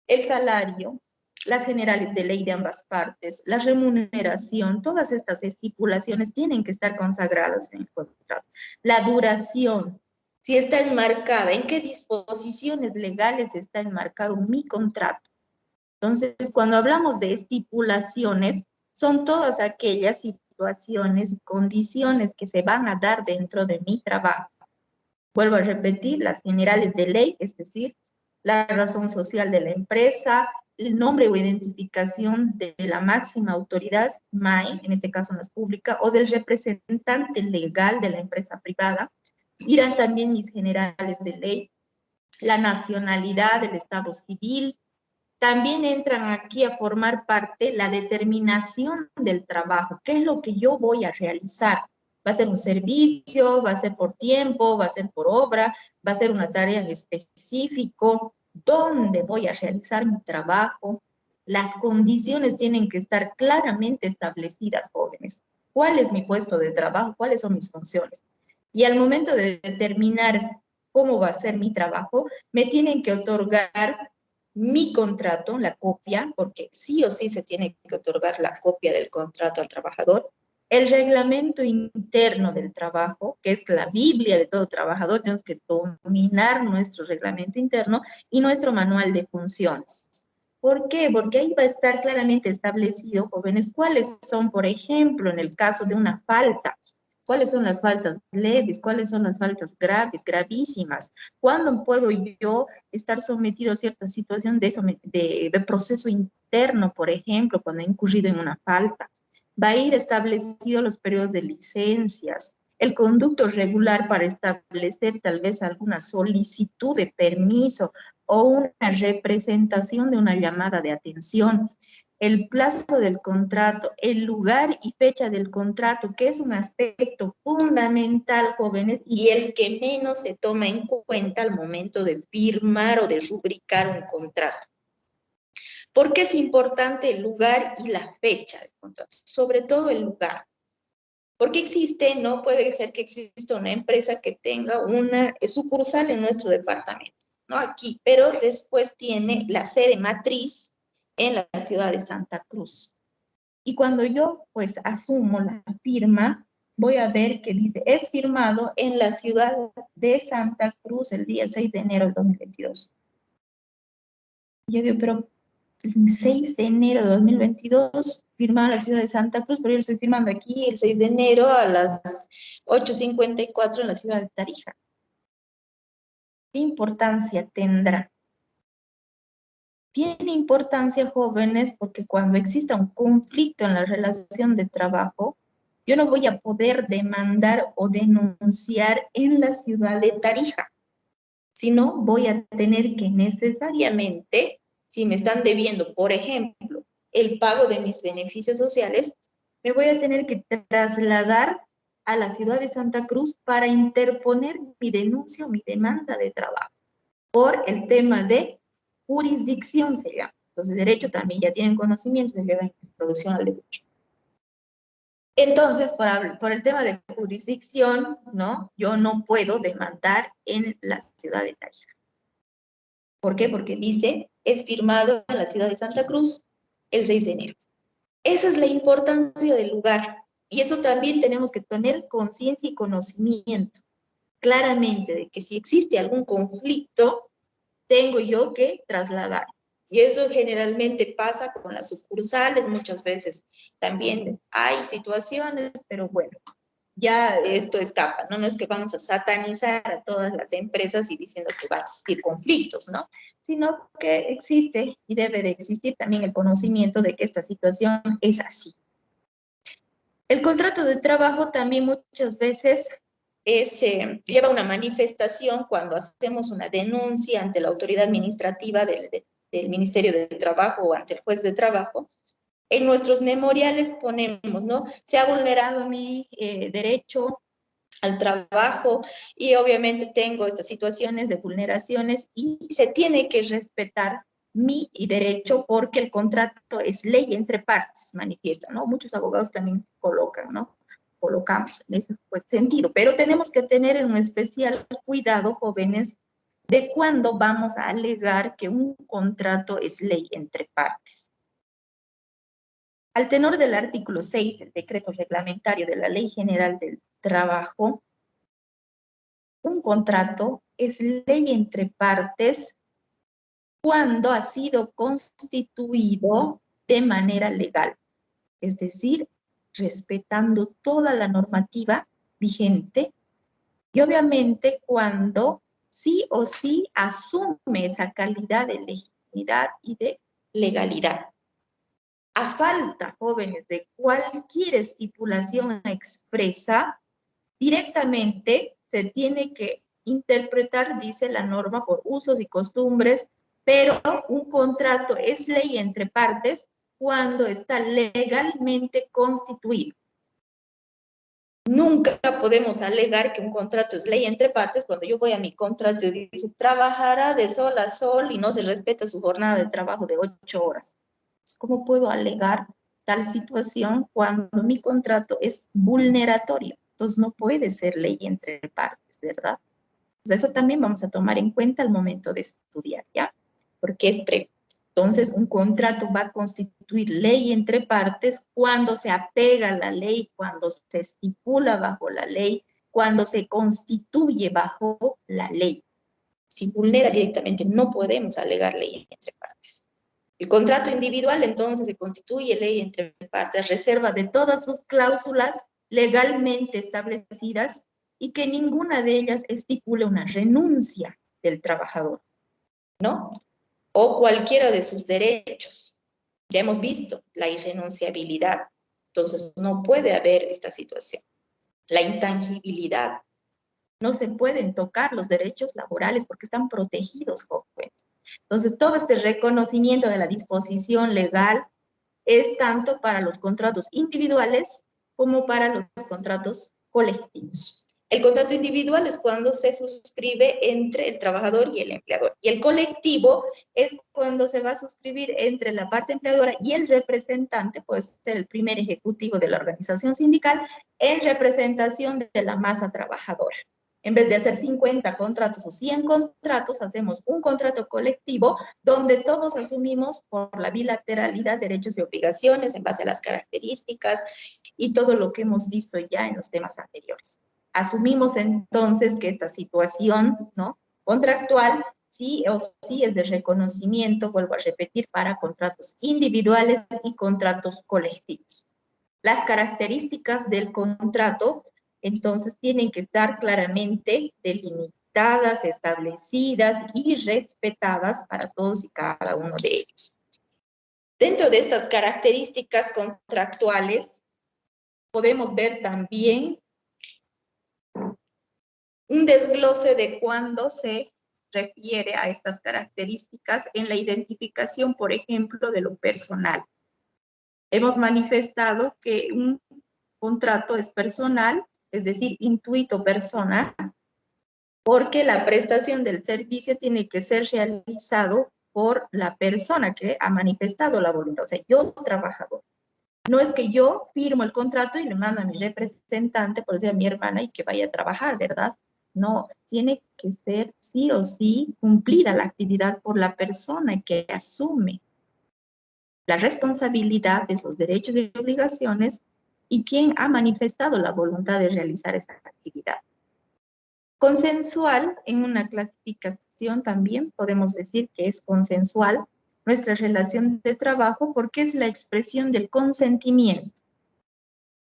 El salario, las generales de ley de ambas partes, la remuneración, todas estas estipulaciones tienen que estar consagradas en el contrato. La duración, si está enmarcada, en qué disposiciones legales está enmarcado mi contrato. Entonces, cuando hablamos de estipulaciones, son todas aquellas situaciones y condiciones que se van a dar dentro de mi trabajo. Vuelvo a repetir, las generales de ley, es decir, la razón social de la empresa, el nombre o identificación de la máxima autoridad, MAE, en este caso no es pública, o del representante legal de la empresa privada. Irán también mis generales de ley, la nacionalidad, el estado civil. También entran aquí a formar parte la determinación del trabajo. ¿Qué es lo que yo voy a realizar? ¿Va a ser un servicio? ¿Va a ser por tiempo? ¿Va a ser por obra? ¿Va a ser una tarea en específico? ¿Dónde voy a realizar mi trabajo? Las condiciones tienen que estar claramente establecidas, jóvenes. ¿Cuál es mi puesto de trabajo? ¿Cuáles son mis funciones? Y al momento de determinar cómo va a ser mi trabajo, me tienen que otorgar mi contrato, la copia, porque sí o sí se tiene que otorgar la copia del contrato al trabajador, el reglamento interno del trabajo, que es la Biblia de todo trabajador, tenemos que dominar nuestro reglamento interno y nuestro manual de funciones. ¿Por qué? Porque ahí va a estar claramente establecido, jóvenes, cuáles son, por ejemplo, en el caso de una falta, cuáles son las faltas leves, cuáles son las faltas graves, gravísimas, cuándo puedo yo estar sometido a cierta situación de proceso interno, por ejemplo, cuando he incurrido en una falta. Va a ir establecido los periodos de licencias, el conducto regular para establecer tal vez alguna solicitud de permiso o una representación de una llamada de atención, el plazo del contrato, el lugar y fecha del contrato, que es un aspecto fundamental, jóvenes, y el que menos se toma en cuenta al momento de firmar o de rubricar un contrato. ¿Por qué es importante el lugar y la fecha del contrato? Sobre todo el lugar. Porque existe, no puede ser que exista una empresa que tenga una sucursal en nuestro departamento, ¿no? Aquí, pero después tiene la sede matriz en la ciudad de Santa Cruz. Y cuando yo, pues, asumo la firma, voy a ver que dice, es firmado en la ciudad de Santa Cruz el día 6 de enero de 2022. Y yo digo, pero el 6 de enero de 2022, firmado en la ciudad de Santa Cruz, pero yo estoy firmando aquí el 6 de enero a las 8:54 en la ciudad de Tarija. ¿Qué importancia tendrá? Tiene importancia, jóvenes, porque cuando exista un conflicto en la relación de trabajo, yo no voy a poder demandar o denunciar en la ciudad de Tarija, sino voy a tener que necesariamente, si me están debiendo, por ejemplo, el pago de mis beneficios sociales, me voy a tener que trasladar a la ciudad de Santa Cruz para interponer mi denuncia o mi demanda de trabajo por el tema de jurisdicción, se llama. Entonces, derecho también ya tienen conocimiento, se lleva introducción al derecho. Entonces, por el tema de jurisdicción, ¿no? Yo no puedo demandar en la ciudad de Tarija. ¿Por qué? Porque dice, es firmado en la ciudad de Santa Cruz el 6 de enero. Esa es la importancia del lugar. Y eso también tenemos que tener conciencia y conocimiento claramente de que si existe algún conflicto, tengo yo que trasladar. Y eso generalmente pasa con las sucursales, muchas veces también hay situaciones, pero bueno, ya esto escapa, ¿no? No es que vamos a satanizar a todas las empresas y diciendo que va a existir conflictos, ¿no? Sino que existe y debe de existir también el conocimiento de que esta situación es así. El contrato de trabajo también muchas veces lleva una manifestación cuando hacemos una denuncia ante la autoridad administrativa del Ministerio de Trabajo o ante el juez de trabajo. En nuestros memoriales ponemos, ¿no? Se ha vulnerado mi derecho al trabajo y obviamente tengo estas situaciones de vulneraciones y se tiene que respetar mi derecho porque el contrato es ley entre partes, manifiesta, ¿no? Muchos abogados también colocan, ¿no? Colocamos en ese sentido, pero tenemos que tener un especial cuidado, jóvenes, de cuándo vamos a alegar que un contrato es ley entre partes. Al tenor del artículo 6 del decreto reglamentario de la Ley General del Trabajo, un contrato es ley entre partes cuando ha sido constituido de manera legal, es decir, respetando toda la normativa vigente y obviamente cuando sí o sí asume esa calidad de legitimidad y de legalidad. A falta, jóvenes, de cualquier estipulación expresa, directamente se tiene que interpretar, dice la norma, por usos y costumbres, pero un contrato es ley entre partes cuando está legalmente constituido. Nunca podemos alegar que un contrato es ley entre partes cuando yo voy a mi contrato y dice trabajará de sol a sol y no se respeta su jornada de trabajo de 8 horas. ¿Cómo puedo alegar tal situación cuando mi contrato es vulneratorio? Entonces no puede ser ley entre partes, ¿verdad? Entonces eso también vamos a tomar en cuenta al momento de estudiar, ¿ya? Porque es previo. Entonces, un contrato va a constituir ley entre partes cuando se apega a la ley, cuando se estipula bajo la ley, cuando se constituye bajo la ley. Si vulnera directamente, no podemos alegar ley entre partes. El contrato individual, entonces, se constituye ley entre partes, reserva de todas sus cláusulas legalmente establecidas y que ninguna de ellas estipule una renuncia del trabajador, ¿no? O cualquiera de sus derechos. Ya hemos visto la irrenunciabilidad. Entonces, no puede haber esta situación. La intangibilidad. No se pueden tocar los derechos laborales porque están protegidos, jóvenes. Entonces, todo este reconocimiento de la disposición legal es tanto para los contratos individuales como para los contratos colectivos. El contrato individual es cuando se suscribe entre el trabajador y el empleador. Y el colectivo es cuando se va a suscribir entre la parte empleadora y el representante, puede ser el primer ejecutivo de la organización sindical, en representación de la masa trabajadora. En vez de hacer 50 contratos o 100 contratos, hacemos un contrato colectivo donde todos asumimos por la bilateralidad derechos y obligaciones en base a las características y todo lo que hemos visto ya en los temas anteriores. Asumimos entonces que esta situación, ¿no?, contractual sí o sí es de reconocimiento, vuelvo a repetir, para contratos individuales y contratos colectivos. Las características del contrato, entonces, tienen que estar claramente delimitadas, establecidas y respetadas para todos y cada uno de ellos. Dentro de estas características contractuales, podemos ver también un desglose de cuándo se refiere a estas características en la identificación, por ejemplo, de lo personal. Hemos manifestado que un contrato es personal, es decir, intuito personal, porque la prestación del servicio tiene que ser realizado por la persona que ha manifestado la voluntad, o sea, yo trabajador. No es que yo firmo el contrato y le mando a mi representante, por decir a mi hermana, y que vaya a trabajar, ¿verdad? No, tiene que ser sí o sí cumplida la actividad por la persona que asume la responsabilidad de sus derechos y obligaciones y quien ha manifestado la voluntad de realizar esa actividad. Consensual, en una clasificación también podemos decir que es consensual nuestra relación de trabajo porque es la expresión del consentimiento.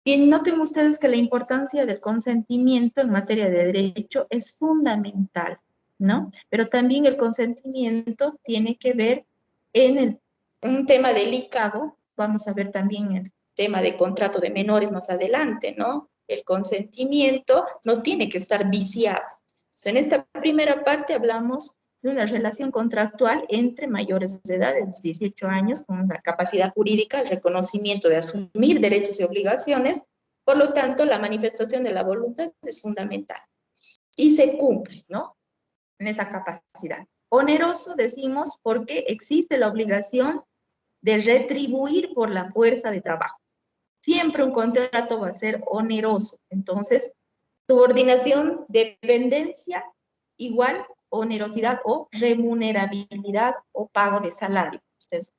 Bien, noten ustedes que la importancia del consentimiento en materia de derecho es fundamental, ¿no? Pero también el consentimiento tiene que ver en un tema delicado, vamos a ver también el tema de contrato de menores más adelante, ¿no? El consentimiento no tiene que estar viciado. Entonces, en esta primera parte hablamos de una relación contractual entre mayores de edad, de los 18 años, con una capacidad jurídica, el reconocimiento de asumir derechos y obligaciones. Por lo tanto, la manifestación de la voluntad es fundamental. Y se cumple, ¿no? En esa capacidad. Oneroso decimos porque existe la obligación de retribuir por la fuerza de trabajo. Siempre un contrato va a ser oneroso. Entonces, subordinación, dependencia, igual onerosidad o remunerabilidad o pago de salario. Ustedes.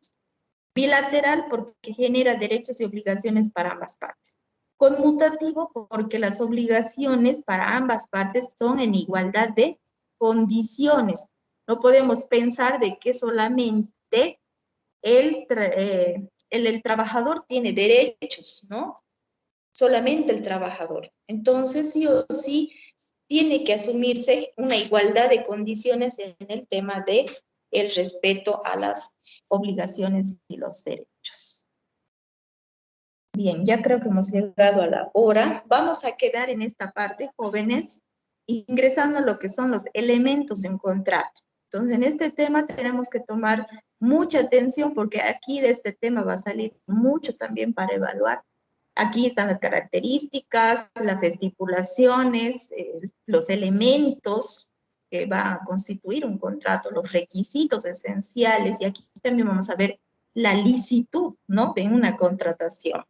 Bilateral porque genera derechos y obligaciones para ambas partes. Conmutativo porque las obligaciones para ambas partes son en igualdad de condiciones. No podemos pensar de que solamente el trabajador tiene derechos, ¿no? Solamente el trabajador. Entonces, sí o sí, tiene que asumirse una igualdad de condiciones en el tema de el respeto a las obligaciones y los derechos. Bien, ya creo que hemos llegado a la hora. Vamos a quedar en esta parte, jóvenes, ingresando a lo que son los elementos de un contrato. Entonces, en este tema tenemos que tomar mucha atención porque aquí de este tema va a salir mucho también para evaluar. Aquí están las características, las estipulaciones, los elementos que va a constituir un contrato, los requisitos esenciales, y aquí también vamos a ver la licitud, ¿no?, de una contratación.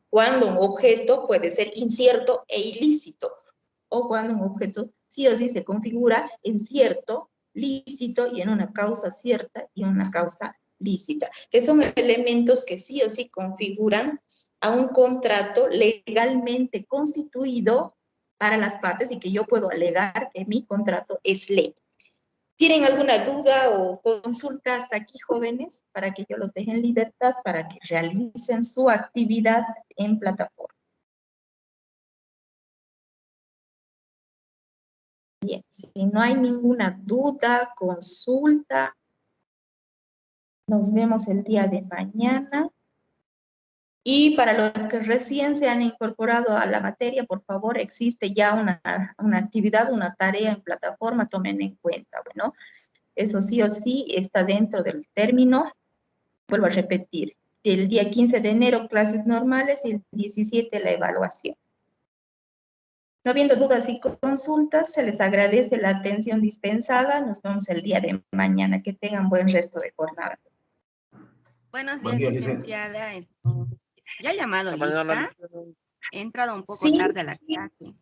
Cuando un objeto puede ser incierto e ilícito, o cuando un objeto sí o sí se configura en cierto, lícito y en una causa cierta y una causa lícita, que son elementos que sí o sí configuran a un contrato legalmente constituido para las partes y que yo puedo alegar que mi contrato es ley. ¿Tienen alguna duda o consulta hasta aquí, jóvenes? Para que yo los deje en libertad, para que realicen su actividad en plataforma. Bien, si no hay ninguna duda, consulta, nos vemos el día de mañana. Y para los que recién se han incorporado a la materia, por favor, existe ya una actividad, una tarea en plataforma, tomen en cuenta, bueno. Eso sí o sí está dentro del término, vuelvo a repetir, el día 15 de enero clases normales y el 17 la evaluación. No habiendo dudas y consultas, se les agradece la atención dispensada. Nos vemos el día de mañana. Que tengan buen resto de jornada. Buenos días, licenciada. ¿Ya ha llamado lista? He entrado un poco tarde a la clase.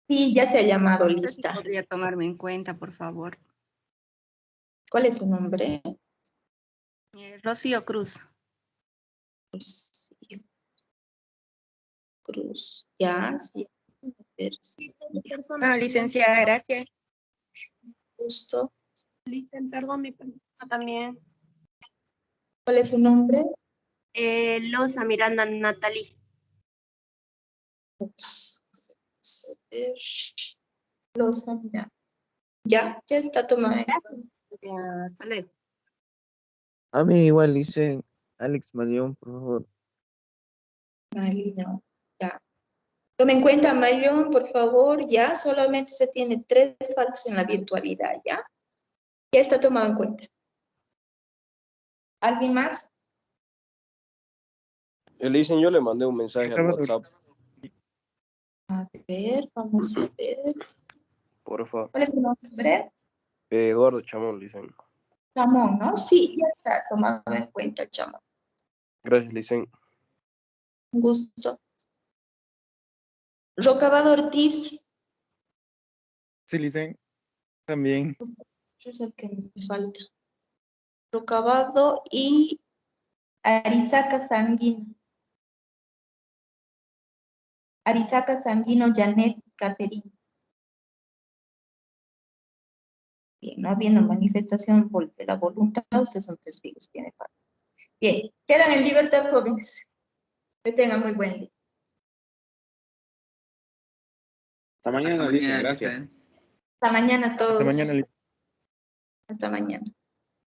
Sí, ya se ha llamado No sé lista. si podría tomarme en cuenta, por favor. ¿Cuál es su nombre? Rocío Cruz. Cruz, ya. Sí. Bueno, licenciada, gracias. Justo. Perdón, mi persona también. ¿Cuál es su nombre? Loza Miranda Natalie. Loza Miranda. Ya está tomada. Hasta luego. A mí igual dicen Alex Malión, por favor. Malión, ya. Tome en cuenta, Malión, por favor, ya solamente se tiene 3 faltas en la virtualidad, ¿ya? Ya está tomado en cuenta. ¿Alguien más? Elisen, yo le mandé un mensaje al WhatsApp. A ver, vamos a ver. Por favor. ¿Cuál es su nombre? Eduardo Chamón, Lisen. Chamón, ¿no? Sí, ya está tomado en cuenta, Chamón. Gracias, Lisen. Un gusto. Rocabado Ortiz. Sí, Lisen. También. Ese es el que me falta. Rocabado y Arizaca Sanguino. Arizaca Sanguino, Janet Caterina. Bien, no habiendo manifestación de la voluntad, ustedes son testigos, tiene falta. Bien, quedan en libertad, jóvenes. Que tengan muy buen día. Hasta mañana, Lisen, gracias. Hasta mañana a todos. Hasta mañana, Lisen. Hasta mañana.